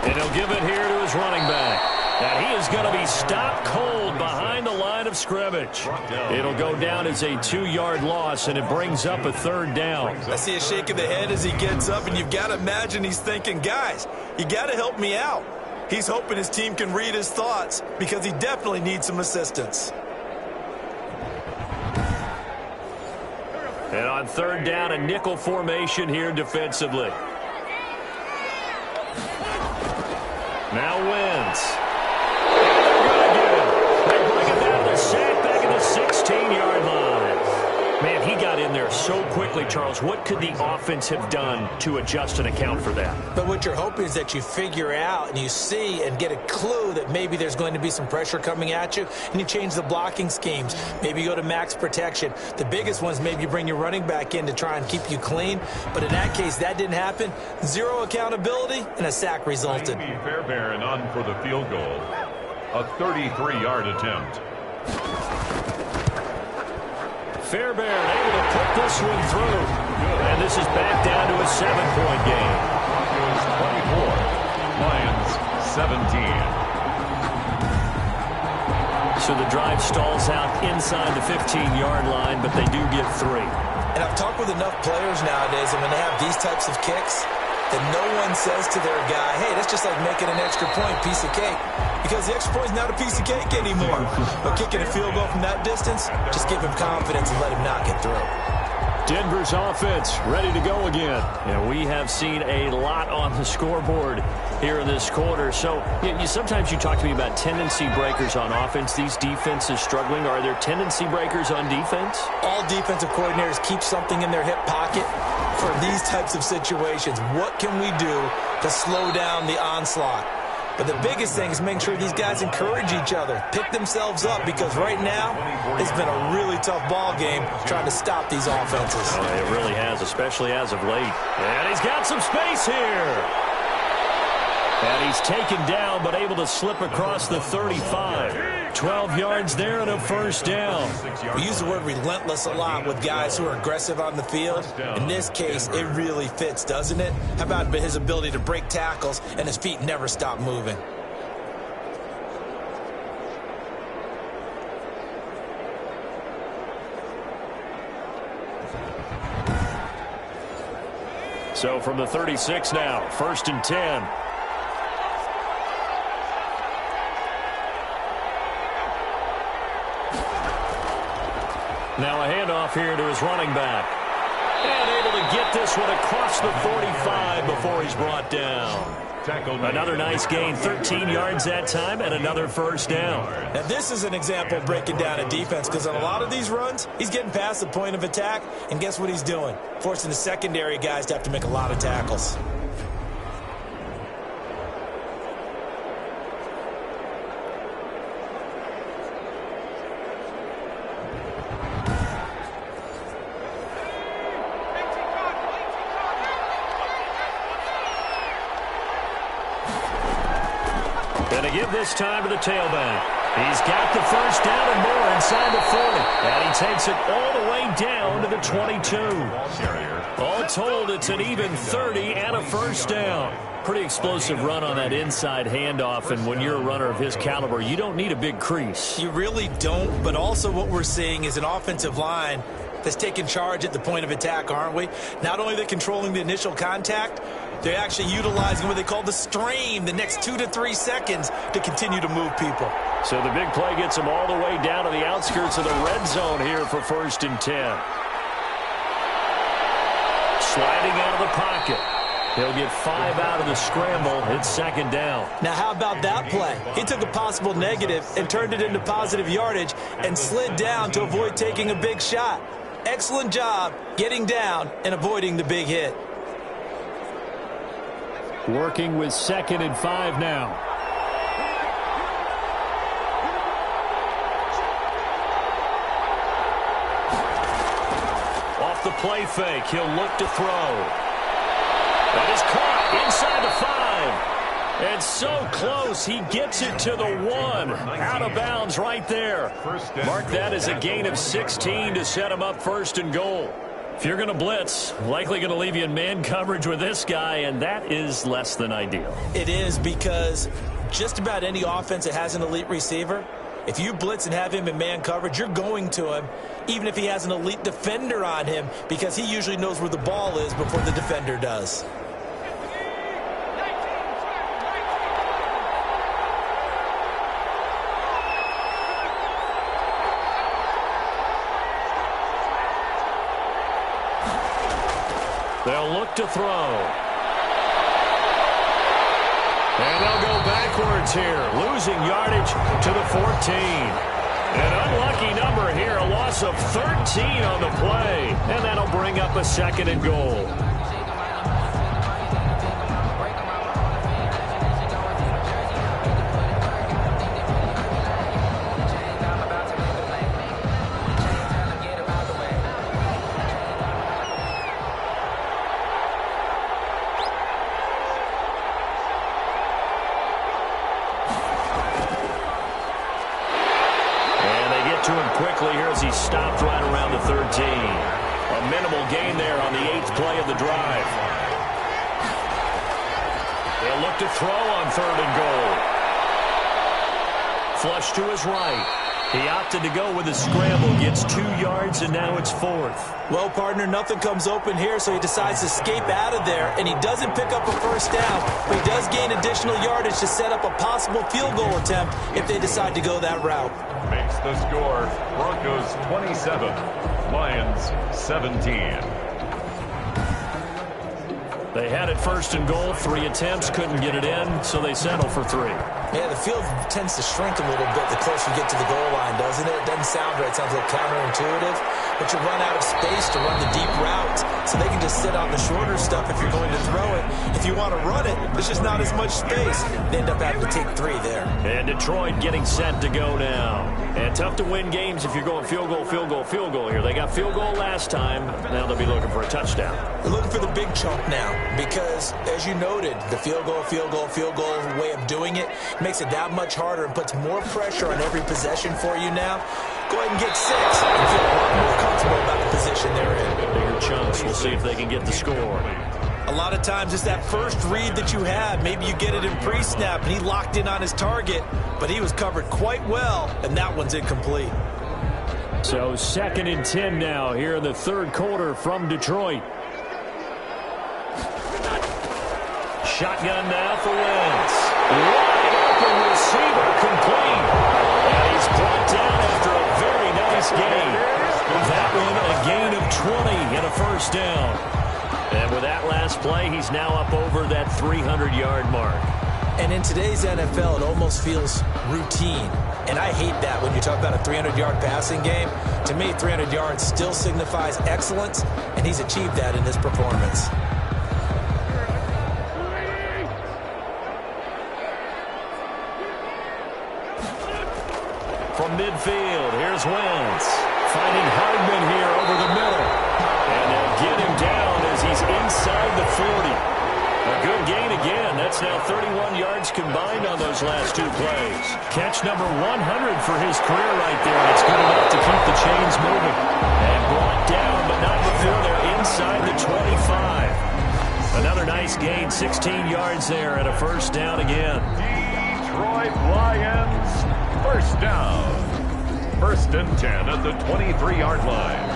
Speaker 2: And he'll give it here to his running back. And he is going to be stopped cold behind the line of scrimmage. It'll go down as a 2-yard loss, and it brings up a 3rd down.
Speaker 3: I see a shake of the head as he gets up, and you've got to imagine he's thinking, guys, you got to help me out. He's hoping his team can read his thoughts because he definitely needs some assistance.
Speaker 2: And on 3rd down, a nickel formation here defensively. Now wins. They bring it down to the sack back at the 16-yard line. Man, he got in there so quickly, Charles. What could the offense have done to adjust and account for that?
Speaker 3: But what you're hoping is that you figure out and you see and get a clue that maybe there's going to be some pressure coming at you, and you change the blocking schemes. Maybe you go to max protection. The biggest ones, maybe you bring your running back in to try and keep you clean. But in that case, that didn't happen. 0 accountability, and a sack resulted.
Speaker 1: Fairbairn on for the field goal. A 33-yard attempt.
Speaker 2: Fairbairn able to put this one through. And this is back down to a 7-point game.
Speaker 1: Broncos 24, Lions 17.
Speaker 2: So the drive stalls out inside the 15-yard line, but they do get 3.
Speaker 3: And I've talked with enough players nowadays, and when they have these types of kicks, that no one says to their guy, hey, that's just like making an extra point, piece of cake. Because the extra point is not a piece of cake anymore. But kicking a field goal from that distance, just give him confidence and let him knock it through.
Speaker 2: Denver's offense ready to go again. And we have seen a lot on the scoreboard here in this quarter. So sometimes you talk to me about tendency breakers on offense. These defenses struggling. Are there tendency breakers on defense?
Speaker 3: All defensive coordinators keep something in their hip pocket for these types of situations. What can we do to slow down the onslaught? But the biggest thing is making sure these guys encourage each other, pick themselves up, because right now it's been a really tough ball game trying to stop these offenses.
Speaker 2: Oh, it really has, especially as of late. And he's got some space here. And he's taken down, but able to slip across the 35. 12 yards there and a 1st down.
Speaker 3: We use the word relentless a lot with guys who are aggressive on the field. In this case, it really fits, doesn't it? How about his ability to break tackles and his feet never stop moving?
Speaker 2: So from the 36 now, 1st and 10. Now a handoff here to his running back. And able to get this one across the 45 before he's brought down. Another nice gain, 13 yards that time, and another 1st down.
Speaker 3: Now this is an example of breaking down a defense, because on a lot of these runs, he's getting past the point of attack, and guess what he's doing? Forcing the secondary guys to have to make a lot of tackles.
Speaker 2: Going to give this time to the tailback. He's got the 1st down and more inside the 40. And he takes it all the way down to the 22. All told, it's an even 30 and a 1st down. Pretty explosive run on that inside handoff, and when you're a runner of his caliber, you don't need a big crease.
Speaker 3: You really don't, but also what we're seeing is an offensive line that's taking charge at the point of attack, aren't we? Not only are they controlling the initial contact, they're actually utilizing what they call the strain, the next 2 to 3 seconds, to continue to move people.
Speaker 2: So the big play gets them all the way down to the outskirts of the red zone here for 1st and 10. Sliding out of the pocket. He'll get 5 out of the scramble. It's 2nd down.
Speaker 3: Now, how about that play? He took a possible negative and turned it into positive yardage and slid down to avoid taking a big shot. Excellent job getting down and avoiding the big hit.
Speaker 4: Working with 2nd and 5 now.
Speaker 2: Off the play fake, he'll look to throw. That is caught inside the 5. And so close, he gets it to the 1. Out of bounds right there. Mark that as a gain of 16 to set him up 1st and goal. If you're going to blitz, likely going to leave you in man coverage with this guy, and that is less than ideal.
Speaker 3: It is, because just about any offense that has an elite receiver, if you blitz and have him in man coverage, you're going to him, even if he has an elite defender on him, because he usually knows where the ball is before the defender does.
Speaker 2: They'll look to throw. And they'll go backwards here, losing yardage to the 14. An unlucky number here, a loss of 13 on the play. And that'll bring up a 2nd and goal. To him quickly here as he stopped right around the 13. A minimal gain there on the 8th play of the drive. They'll look to throw on 3rd and goal. Flush to his right. He opted to go with a scramble, gets 2 yards, and now it's 4th.
Speaker 3: Well, partner, nothing comes open here, so he decides to escape out of there, and he doesn't pick up a 1st down, but he does gain additional yardage to set up a possible field goal attempt if they decide to go that route.
Speaker 1: Makes the score Broncos 27, Lions 17.
Speaker 2: They had it 1st and goal, 3 attempts, couldn't get it in, so they settle for 3.
Speaker 3: Yeah, the field tends to shrink a little bit the closer you get to the goal line, doesn't it? It doesn't sound right. It sounds a little counterintuitive. But you run out of space to run the deep routes, so they can just sit on the shorter stuff if you're going to throw it. If you want to run it, there's just not as much space. They end up having to take 3 there.
Speaker 2: And Detroit getting set to go now. And tough to win games if you're going field goal, field goal, field goal here. They got field goal last time. Now they'll be looking for a touchdown.
Speaker 3: They're looking for the big chunk now because, as you noted, the field goal way of doing it makes it that much harder and puts more pressure on every possession for you now. Go ahead and get 6 and feel a lot more comfortable about the position they're in.
Speaker 2: Bigger chunks. We'll see if they can get the score.
Speaker 3: A lot of times it's that first read that you have. Maybe you get it in pre-snap and he locked in on his target, but he was covered quite well, and that one's incomplete.
Speaker 4: So 2nd and 10 now here in the 3rd quarter from Detroit.
Speaker 2: Shotgun now for Wentz. Wide open receiver complete. And he's brought down after a very nice gain. That one a gain of 20 and a 1st down. And with that last play, he's now up over that 300-yard mark.
Speaker 3: And in today's NFL, it almost feels routine. And I hate that when you talk about a 300-yard passing game. To me, 300 yards still signifies excellence, and he's achieved that in this performance.
Speaker 2: From midfield, here's Wentz. Finding Hardman here over the middle. And they'll get him down as he's inside the 40. A good gain again. That's now 31 yards combined on those last 2 plays. Catch number 100 for his career right there. It's good enough to keep the chains moving. And brought down, but not before they're inside the 25. Another nice gain, 16 yards there and a 1st down again.
Speaker 1: Detroit Lions, 1st down. 1st and 10 at the 23-yard line.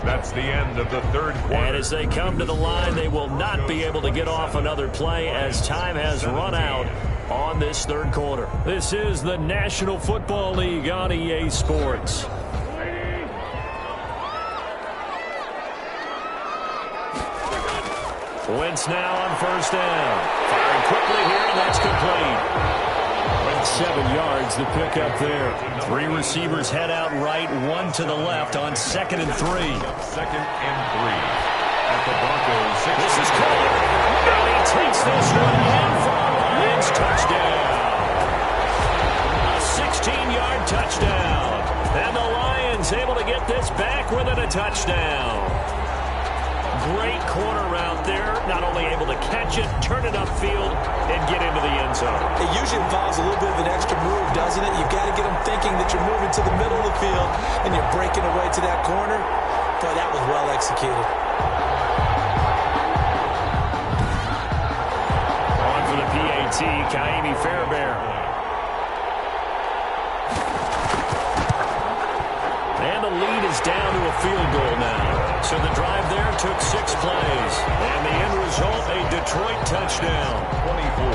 Speaker 1: That's the end of the 3rd quarter.
Speaker 2: And as they come to the line, they will not be able to get off another play as time has run out on this 3rd quarter.
Speaker 4: This is the National Football League on EA Sports.
Speaker 2: Wentz now on 1st down. Firing quickly here, and that's complete.
Speaker 4: 7 yards, the pickup there.
Speaker 2: 3 receivers head out right, 1 to the left on 2nd and 3.
Speaker 1: 2nd and 3 at the Broncos 6.
Speaker 2: This is caught. And he takes this one in for a Lions touchdown. A 16-yard touchdown. And the Lions able to get this back within a touchdown. Great corner route there. Not only able to catch it, turn it upfield, and get into the end zone.
Speaker 3: It usually involves a little bit of an extra move, doesn't it? You've got to get them thinking that you're moving to the middle of the field. and you're breaking away to that corner. Boy, that was well executed.
Speaker 2: On for the PAT, Ka'imi Fairbairn. And the lead is down to a field goal now. So the drive there took 6 plays. And the end result, a Detroit touchdown.
Speaker 1: 24.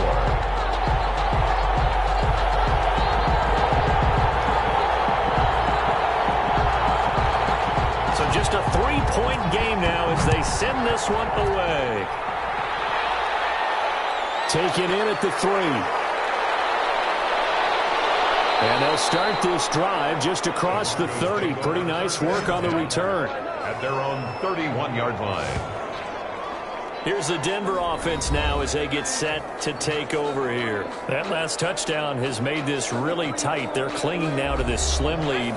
Speaker 2: So just a 3-point game now as they send this one away.
Speaker 4: Taken in at the 3. And they'll start this drive just across the 30. Pretty nice work on the return.
Speaker 1: At their own 31-yard line.
Speaker 2: Here's the Denver offense now as they get set to take over here. That last touchdown has made this really tight. They're clinging now to this slim lead.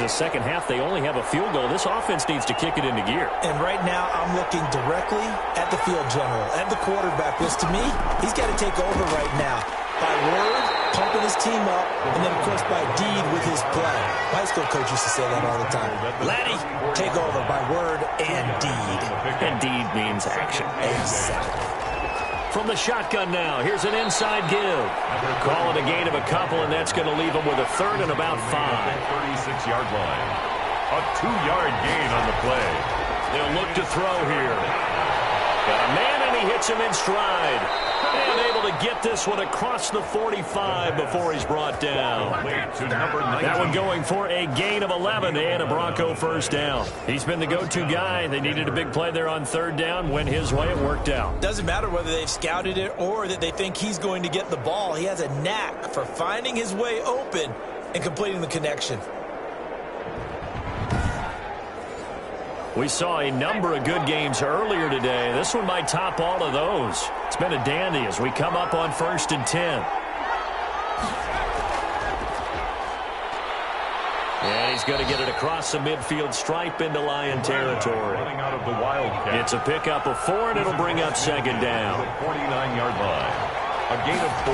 Speaker 2: Second half, they only have a field goal. This offense needs to kick it into gear.
Speaker 3: And right now, I'm looking directly at the field general, at the quarterback, because to me, he's got to take over right now. By word, pumping his team up, and then, of course, by deed with his play. My high school coach used to say that all the time. Laddie, take over by word and deed.
Speaker 2: And deed means action.
Speaker 3: Exactly.
Speaker 2: From the shotgun now, here's an inside give. Call it a gain of a couple, and that's going to leave them with a third and about 5.
Speaker 1: 36-yard line. A 2-yard gain on the play.
Speaker 2: They'll look to throw here. Got a man, and he hits him in stride. And able to get this one across the 45 before he's brought down. That one going for a gain of 11 and a Bronco first down. He's been the go-to guy. They needed a big play there on third down. Went his way. It worked out.
Speaker 3: Doesn't matter whether they've scouted it or that they think he's going to get the ball. He has a knack for finding his way open and completing the connection.
Speaker 2: We saw a number of good games earlier today. This one might top all of those. It's been a dandy as we come up on 1st and 10. And he's going to get it across the midfield stripe into Lion territory.
Speaker 1: Running out of the Wildcat.
Speaker 2: It's a pickup of 4, and it'll bring up second down.
Speaker 1: 49-yard line. A gain of 4.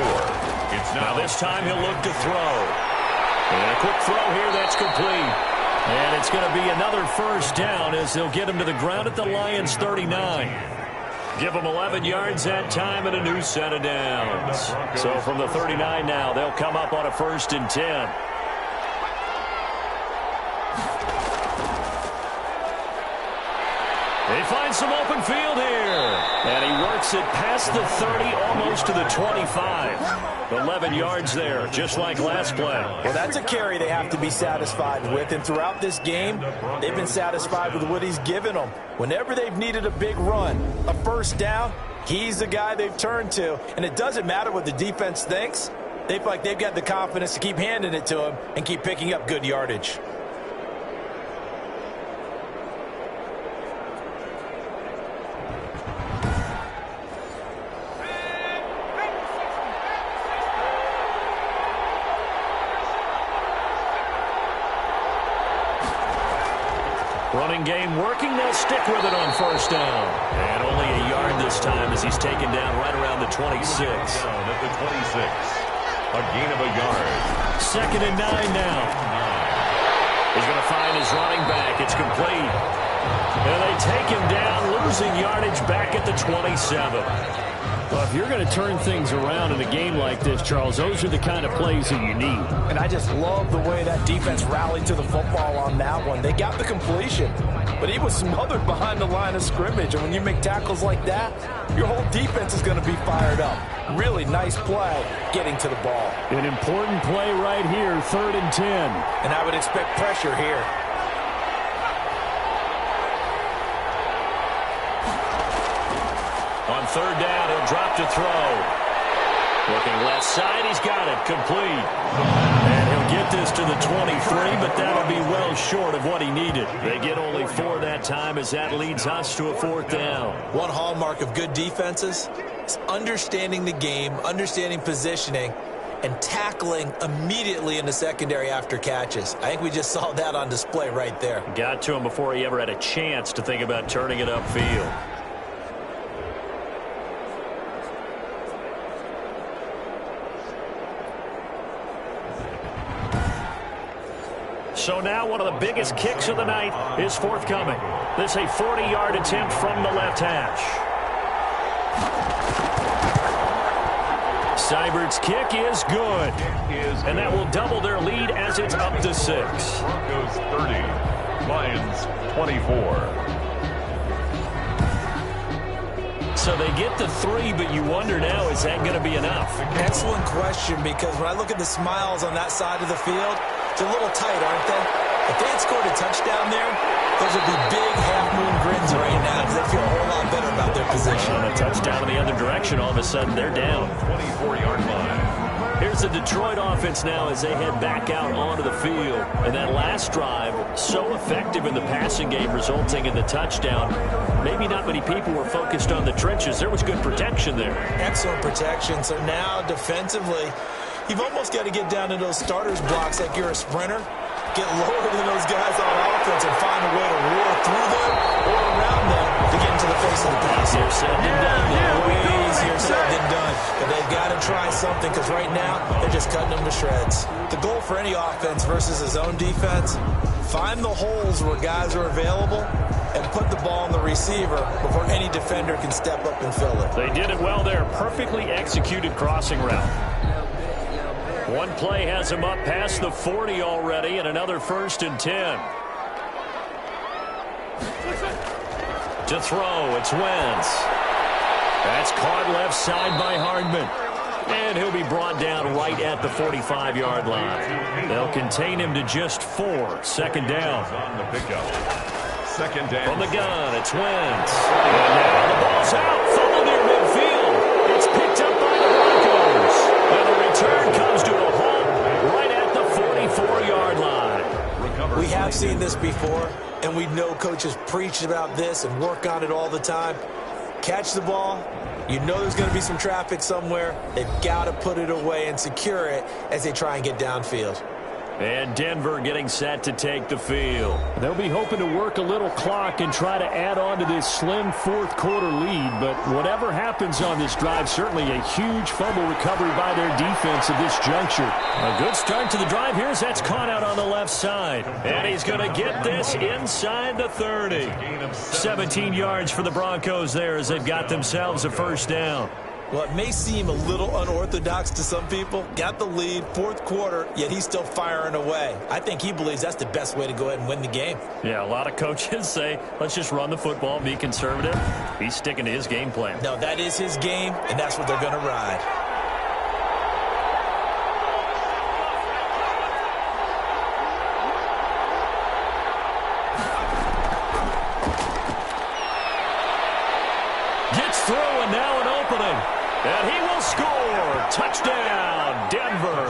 Speaker 1: It's
Speaker 2: Now this time he'll look to throw. And a quick throw here that's complete. And it's going to be another first down as they'll get him to the ground at the Lions' 39. Give them 11 yards that time and a new set of downs. So from the 39 now, they'll come up on a 1st and 10. They find some open field here. And he works it past the 30, almost to the 25. 11 yards there, just like last play.
Speaker 3: Well, that's a carry they have to be satisfied with. And throughout this game, they've been satisfied with what he's given them. Whenever they've needed a big run, a first down, he's the guy they've turned to. And it doesn't matter what the defense thinks. They feel like they've got the confidence to keep handing it to him and keep picking up good yardage.
Speaker 2: Running game working. They'll stick with it on first down. And only a yard this time as he's taken down right around the 26.
Speaker 1: Down at the 26. A gain of a yard.
Speaker 2: 2nd and 9 now. He's going to find his running back. It's complete. And they take him down, losing yardage back at the 27.
Speaker 4: Well, if you're going to turn things around in a game like this, Charles, those are the kind of plays that you need.
Speaker 3: And I just love the way that defense rallied to the football on that one. They got the completion, but he was smothered behind the line of scrimmage. And when you make tackles like that, your whole defense is going to be fired up. Really nice play getting to the ball.
Speaker 4: An important play right here, 3rd and 10.
Speaker 3: And I would expect pressure here.
Speaker 2: On third down, he'll drop to throw. Looking left side, he's got it, complete. And he'll get this to the 23, but that'll be well short of what he needed. They get only 4 that time as that leads us to a 4th down.
Speaker 3: One hallmark of good defenses is understanding the game, understanding positioning, and tackling immediately in the secondary after catches. I think we just saw that on display right there.
Speaker 2: Got to him before he ever had a chance to think about turning it upfield. So now one of the biggest kicks of the night is forthcoming. This is a 40-yard attempt from the left hash. Seibert's kick is good. And that will double their lead as it's up to 6.
Speaker 1: Broncos 30, Lions 24.
Speaker 2: So they get the 3, but you wonder now, is that going to be enough?
Speaker 3: Excellent question, because when I look at the smiles on that side of the field, they're a little tight, aren't they? If they had scored a touchdown there, those would be big half-moon grins right now because they feel a whole lot better about their position.
Speaker 2: On a touchdown in the other direction, all of a sudden they're down.
Speaker 1: 24-yard line.
Speaker 2: Here's the Detroit offense now as they head back out onto the field. And that last drive, so effective in the passing game, resulting in the touchdown. Maybe not many people were focused on the trenches. There was good protection there.
Speaker 3: Excellent protection. So now defensively, you've almost got to get down to those starters blocks like you're a sprinter. Get lower than those guys on offense and find a way to roar through them or around them to get into the face of the pass.
Speaker 2: Easier said than done.
Speaker 3: Way easier said than done. But they've got to try something because right now they're just cutting them to shreds. The goal for any offense versus a zone defense, find the holes where guys are available and put the ball on the receiver before any defender can step up and fill it.
Speaker 2: They did it well there. Perfectly executed crossing route. One play has him up past the 40 already, and another 1st and 10. To throw, it's Wentz. That's caught left side by Hardman. And he'll be brought down right at the 45-yard line. They'll contain him to just 4. Second down.
Speaker 1: On the pickup. Second down.
Speaker 2: From the gun, it's Wentz. And now the ball's out. Fumble near midfield. It's picked up by the Broncos. And the return comes to a halt right at the 44-yard line.
Speaker 3: We have seen this before, and we know coaches preach about this and work on it all the time. Catch the ball. You know there's going to be some traffic somewhere. They've got to put it away and secure it as they try and get downfield.
Speaker 2: And Denver getting set to take the field.
Speaker 4: They'll be hoping to work a little clock and try to add on to this slim fourth-quarter lead. But whatever happens on this drive, certainly a huge fumble recovery by their defense at this juncture.
Speaker 2: A good start to the drive. Here's that's caught out on the left side. And he's going to get this inside the 30. 17 yards for the Broncos there as they've got themselves a 1st down.
Speaker 3: Well, it may seem a little unorthodox to some people. Got the lead, 4th quarter, yet he's still firing away. I think he believes that's the best way to go ahead and win the game.
Speaker 2: Yeah, a lot of coaches say, let's just run the football, be conservative. He's sticking to his game plan.
Speaker 3: No, that is his game, and that's what they're going to ride.
Speaker 2: Gets through, and now an opening. And he will score. Touchdown, Denver.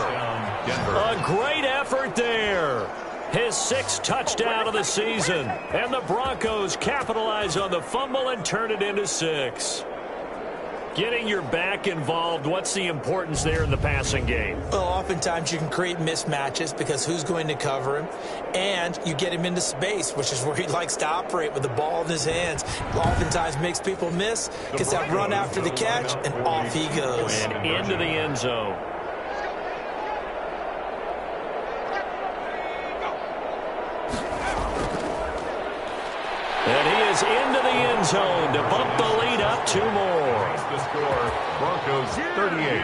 Speaker 2: A great effort there. His 6th touchdown of the season. And the Broncos capitalize on the fumble and turn it into 6. Getting your back involved, what's the importance there in the passing game?
Speaker 3: Well, oftentimes you can create mismatches because who's going to cover him? And you get him into space, which is where he likes to operate with the ball in his hands. Oftentimes makes people miss, gets that run after the catch, and off he goes.
Speaker 2: And into the end zone. And he is into the end zone to bump the lead up 2 more.
Speaker 1: The score, Broncos 38.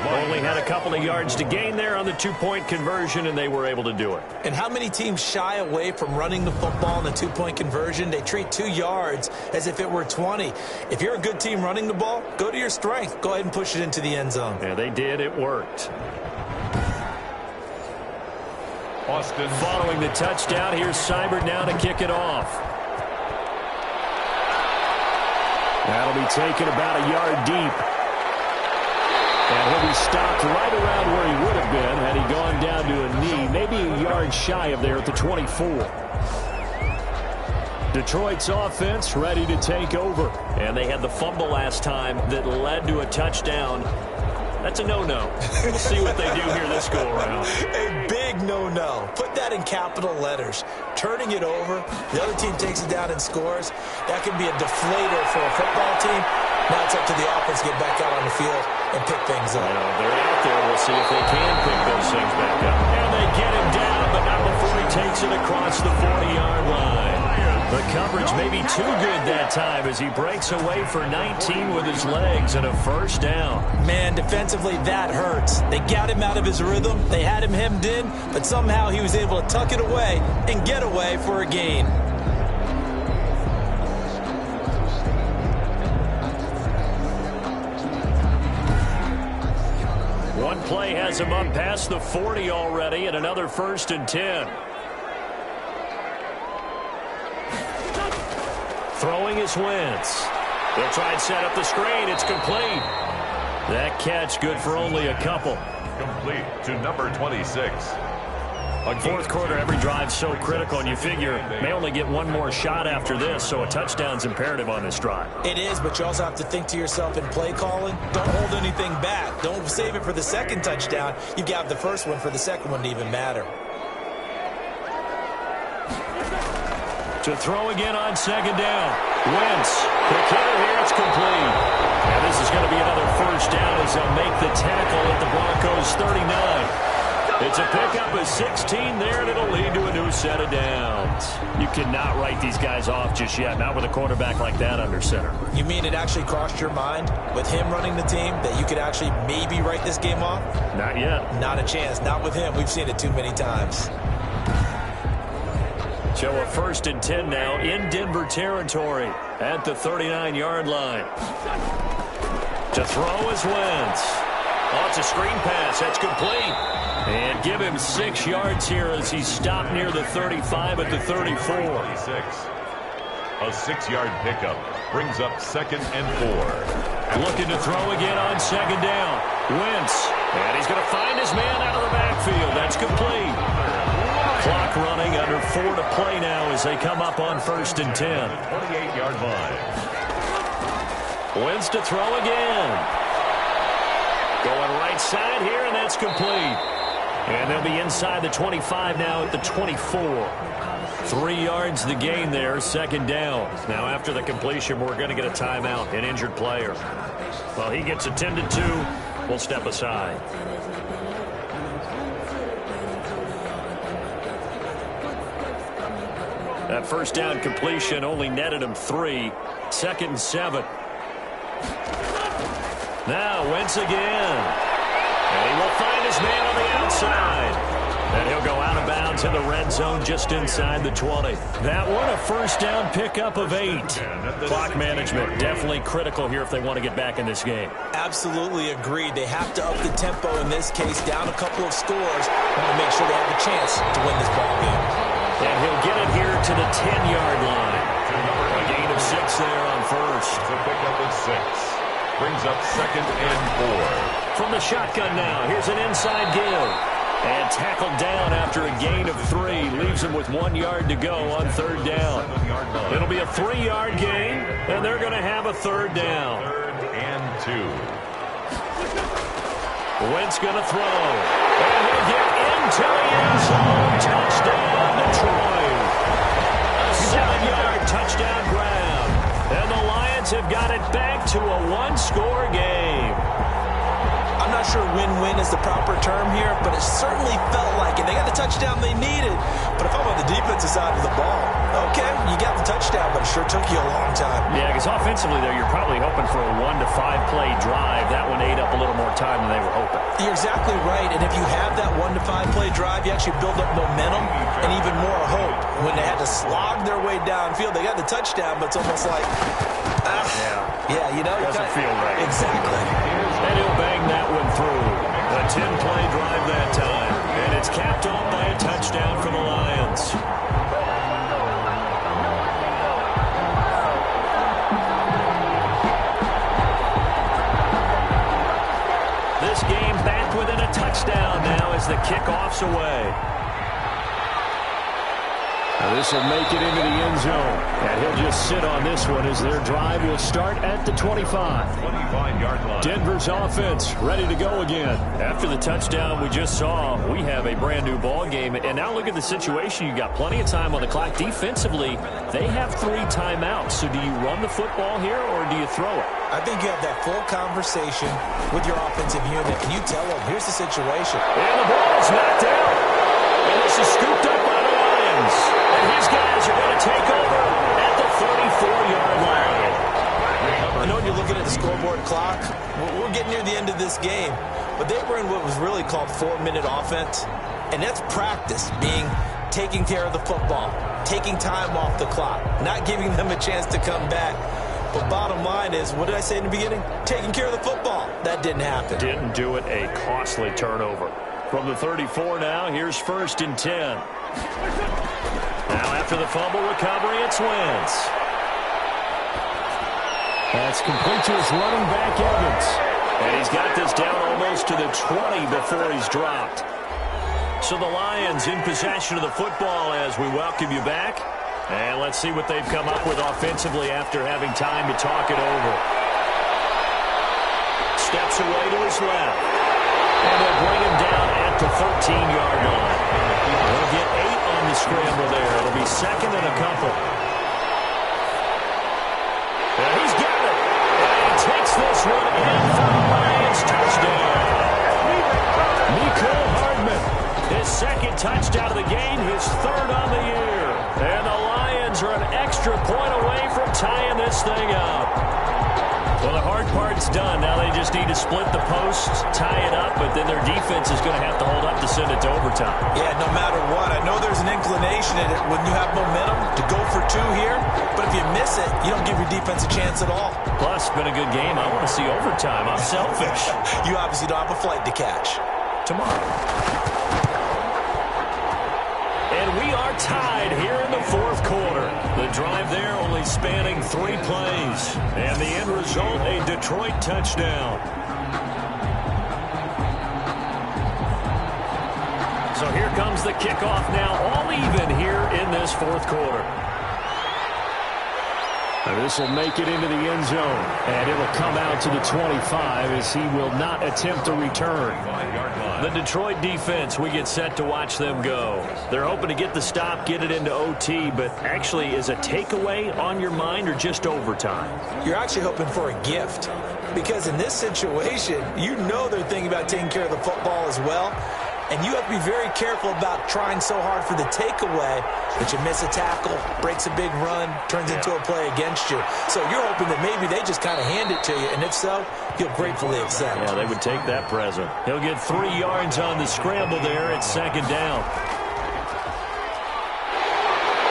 Speaker 2: Only had a couple of yards to gain there on the 2-point conversion, and they were able to do it.
Speaker 3: And how many teams shy away from running the football in the 2-point conversion? They treat 2 yards as if it were 20. If you're a good team running the ball, go to your strength. Go ahead and push it into the end zone.
Speaker 2: Yeah, they did. It worked.
Speaker 1: Austin.
Speaker 2: Following the touchdown, here's Seibert now to kick it off.
Speaker 4: That'll be taken about a yard deep. And he'll be stopped right around where he would have been had he gone down to a knee, maybe a yard shy of there at the 24. Detroit's offense ready to take over.
Speaker 2: And they had the fumble last time that led to a touchdown. That's a no-no. We'll see what they do here this go-around.
Speaker 3: A big no-no. Put that in capital letters. Turning it over, the other team takes it down and scores. That can be a deflator for a football team. Now it's up to the offense to get back out on the field and pick things up.
Speaker 2: They're out there. We'll see if they can pick those things back up. And they get him down, but not before he takes past the 40-yard line. The coverage may be too good that time as he breaks away for 19 with his legs and a first down.
Speaker 3: Man, defensively, that hurts. They got him out of his rhythm. They had him hemmed in, but somehow he was able to tuck it away and get away for a gain.
Speaker 2: One play has him up past the 40 already, and another 1st and 10. Throwing is Wentz. They'll try and set up the screen. It's complete. That catch good for only a couple.
Speaker 1: Complete to number 26.
Speaker 2: Fourth quarter, every drive's so critical, and you figure may only get one more shot after this, so a touchdown's imperative on this drive.
Speaker 3: It is, but you also have to think to yourself in play calling, don't hold anything back. Don't save it for the second touchdown. You've got the first one for the second one to even matter.
Speaker 2: To throw again on second down. Wentz. Quick hitter here. It's complete. And this is going to be another first down as they'll make the tackle at the Broncos 39. It's a pickup of 16 there, and it'll lead to a new set of downs. You cannot write these guys off just yet, not with a quarterback like that under center.
Speaker 3: You mean it actually crossed your mind with him running the team that you could actually maybe write this game off?
Speaker 2: Not yet.
Speaker 3: Not a chance. Not with him. We've seen it too many times.
Speaker 2: So a 1st and 10 now in Denver territory at the 39-yard line. To throw is Wentz. Oh, it's a screen pass. That's complete. And give him 6 yards here as he stopped near the 35 at the 34.
Speaker 1: 26. A 6-yard pickup brings up 2nd and 4.
Speaker 2: Looking to throw again on second down. Wentz. And he's going to find his man out of the backfield. That's complete. Clock running, under 4 to play now as they come up on 1st and 10.
Speaker 1: 28-yard line.
Speaker 2: Wentz to throw again. Going right side here, and that's complete. And they'll be inside the 25 now at the 24. 3 yards the gain there, 2nd down. Now after the completion, we're going to get a timeout, an injured player. Well, he gets attended to. We'll step aside. That first down completion only netted him 3. 2nd and 7. Now Wentz again. And he will find his man on the outside. And he'll go out of bounds in the red zone just inside the 20. That one, a first down pickup of 8. Clock management definitely critical here if they want to get back in this game.
Speaker 3: Absolutely agreed. They have to up the tempo in this case, down a couple of scores. Want to make sure they have a chance to win this ball game.
Speaker 2: And he'll get it here to the 10-yard line. A gain of 6 there on first.
Speaker 1: It's a pickup of 6. Brings up 2nd and 4.
Speaker 2: From the shotgun now, here's an inside give. And tackled down after a gain of 3. Leaves him with 1 yard to go on 3rd down. It'll be a 3-yard gain, and they're going to have a 3rd down.
Speaker 1: 3rd and 2.
Speaker 2: Wentz going to throw. And he'll get into the end zone. Touchdown, Detroit. A 7-yard touchdown grab. And the Lions have got it back to a 1-score game.
Speaker 3: I'm not sure win-win is the proper term here, but it certainly felt like it. They got the touchdown they needed. But if I'm on the defensive side of the ball, okay, you got the touchdown, but it sure took you a long time.
Speaker 2: Yeah, because offensively, though, you're probably hoping for a 1 to 5 play drive. That one ate up a little more time than they were hoping.
Speaker 3: You're exactly right, and if you have that 1 to 5 play drive, you actually build up momentum and even more hope. When they had to slog their way downfield, they got the touchdown, but it's almost like, yeah, you know.
Speaker 2: Doesn't feel right.
Speaker 3: Exactly.
Speaker 2: And he'll bang that one through. A 10-play drive that time. And it's capped off by a touchdown for the Lions. This game back within a touchdown now as the kickoff's away.
Speaker 4: Now this will make it into the end zone. And he'll just sit on this one as their drive will start at the 25.
Speaker 1: 25-yard line.
Speaker 4: Denver's offense ready to go again.
Speaker 2: After the touchdown we just saw, we have a brand new ball game. And now look at the situation. You got plenty of time on the clock. Defensively, they have 3 timeouts. So do you run the football here or do you throw it?
Speaker 3: I think you have that full conversation with your offensive unit, and you tell them, here's the situation.
Speaker 2: And the ball is knocked out. And this is scooped up by the Lions.
Speaker 3: this game, but they were in what was really called 4-minute offense, and that's practice, taking care of the football, taking time off the clock, not giving them a chance to come back. But bottom line is, what did I say in the beginning? Taking care of the football. That didn't happen.
Speaker 2: Didn't do it. A costly turnover. From the 34 now, here's 1st and 10. Now after the fumble recovery, it's Wentz.
Speaker 4: That's complete to his running back, Evans.
Speaker 2: And he's got this down almost to the 20 before he's dropped. So the Lions in possession of the football as we welcome you back. And let's see what they've come up with offensively after having time to talk it over. Steps away to his left. And they'll bring him down at the 13-yard line. They'll get 8 on the scramble there. It'll be 2nd and a couple. And he's got it. And he takes this one in for the Lions touchdown. Mecole Hardman, his 2nd touchdown of the game, his 3rd on the year. And the Lions are an extra point away from tying this thing up. Well, the hard part's done. Now they just need to split the posts, tie it up, but then their defense is going to have to hold up to send it to overtime.
Speaker 3: Yeah, no matter what. I know there's an inclination in it when you have momentum to go for 2 here, but if you miss it, you don't give your defense a chance at all.
Speaker 2: Plus, it's been a good game. I want to see overtime. I'm selfish.
Speaker 3: You obviously don't have a flight to catch.
Speaker 2: Tomorrow. And we are tied here in the 4th quarter. The drive there only spanning 3 plays. And the end result, a Detroit touchdown. So here comes the kickoff now, all even here in this 4th quarter.
Speaker 4: This will make it into the end zone, and it'll come out to the 25 as he will not attempt to return.
Speaker 2: The Detroit defense, we get set to watch them go. They're hoping to get the stop, get it into OT, but actually is a takeaway on your mind or just overtime?
Speaker 3: You're actually hoping for a gift, because in this situation, you know they're thinking about taking care of the football as well. And you have to be very careful about trying so hard for the takeaway that you miss a tackle, breaks a big run, turns into a play against you. So you're hoping that maybe they just kind of hand it to you, and if so, you'll gratefully accept.
Speaker 2: Yeah, they would take that present. He'll get 3 yards on the scramble there at 2nd down.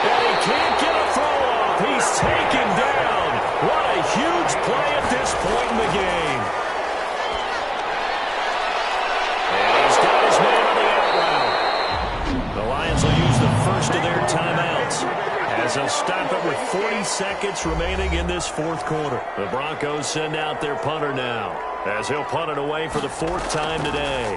Speaker 2: And he can't get a throw off. He's taken down. What a huge play at this point in the game. Of their timeouts as they'll stop it with 40 seconds remaining in this 4th quarter. The Broncos send out their punter now as he'll punt it away for the 4th time today.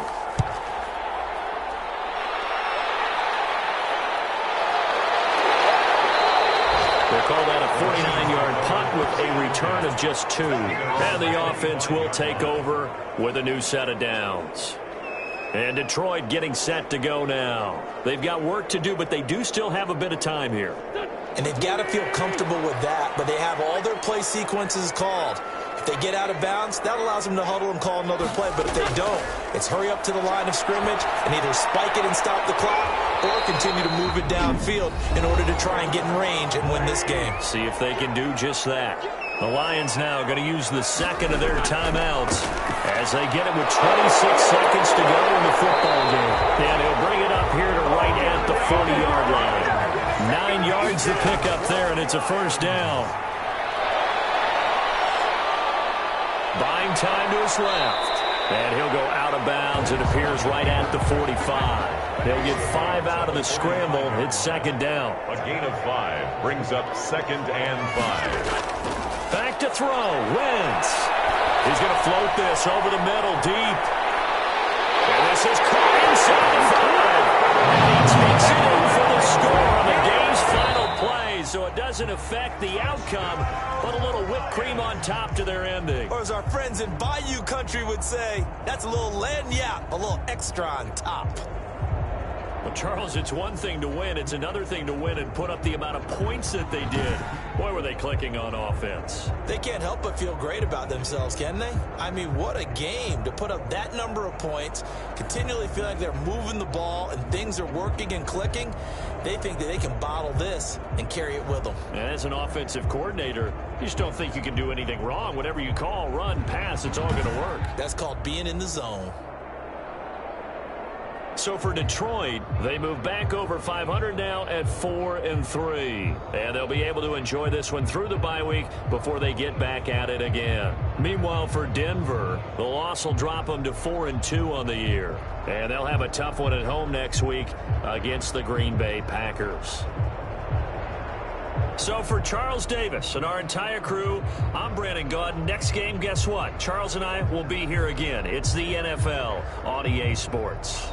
Speaker 2: They'll call that a 49-yard punt with a return of just 2. And the offense will take over with a new set of downs. And Detroit getting set to go now. They've got work to do, but they do still have a bit of time here.
Speaker 3: And they've got to feel comfortable with that, but they have all their play sequences called. If they get out of bounds, that allows them to huddle and call another play. But if they don't, it's hurry up to the line of scrimmage and either spike it and stop the clock or continue to move it downfield in order to try and get in range and win this game.
Speaker 2: See if they can do just that. The Lions now going to use the 2nd of their timeouts as they get it with 26 seconds to go in the football game. And he'll bring it up here to right at the 40-yard line. 9 yards to pick up there, and it's a 1st down. Buying time to his left. And he'll go out of bounds. It appears right at the 45. They'll get 5 out of the scramble. It's 2nd down.
Speaker 1: A gain of 5 brings up 2nd and 5.
Speaker 2: Back to throw. Wentz. He's going to float this over the middle deep. And this is caught inside the 5. And he takes it in for the score on the game's final play. So it doesn't affect the outcome, but a little whipped cream on top to their ending.
Speaker 3: Or as our friends in Bayou Country would say, that's a little lagniappe, a little extra on top.
Speaker 2: Well, Charles, it's one thing to win. It's another thing to win and put up the amount of points that they did. Boy, were they clicking on offense.
Speaker 3: They can't help but feel great about themselves, can they? I mean, what a game to put up that number of points, continually feel like they're moving the ball and things are working and clicking. They think that they can bottle this and carry it with them.
Speaker 2: And as an offensive coordinator, You just don't think you can do anything wrong. Whatever you call, run, pass, it's all going to work.
Speaker 3: That's called being in the zone.
Speaker 2: So for Detroit, they move back over 500 now at 4-3. And they'll be able to enjoy this one through the bye week before they get back at it again. Meanwhile, for Denver, the loss will drop them to 4-2 on the year. And they'll have a tough one at home next week against the Green Bay Packers. So for Charles Davis and our entire crew, I'm Brandon Gaudin. Next game, guess what? Charles and I will be here again. It's the NFL on EA Sports.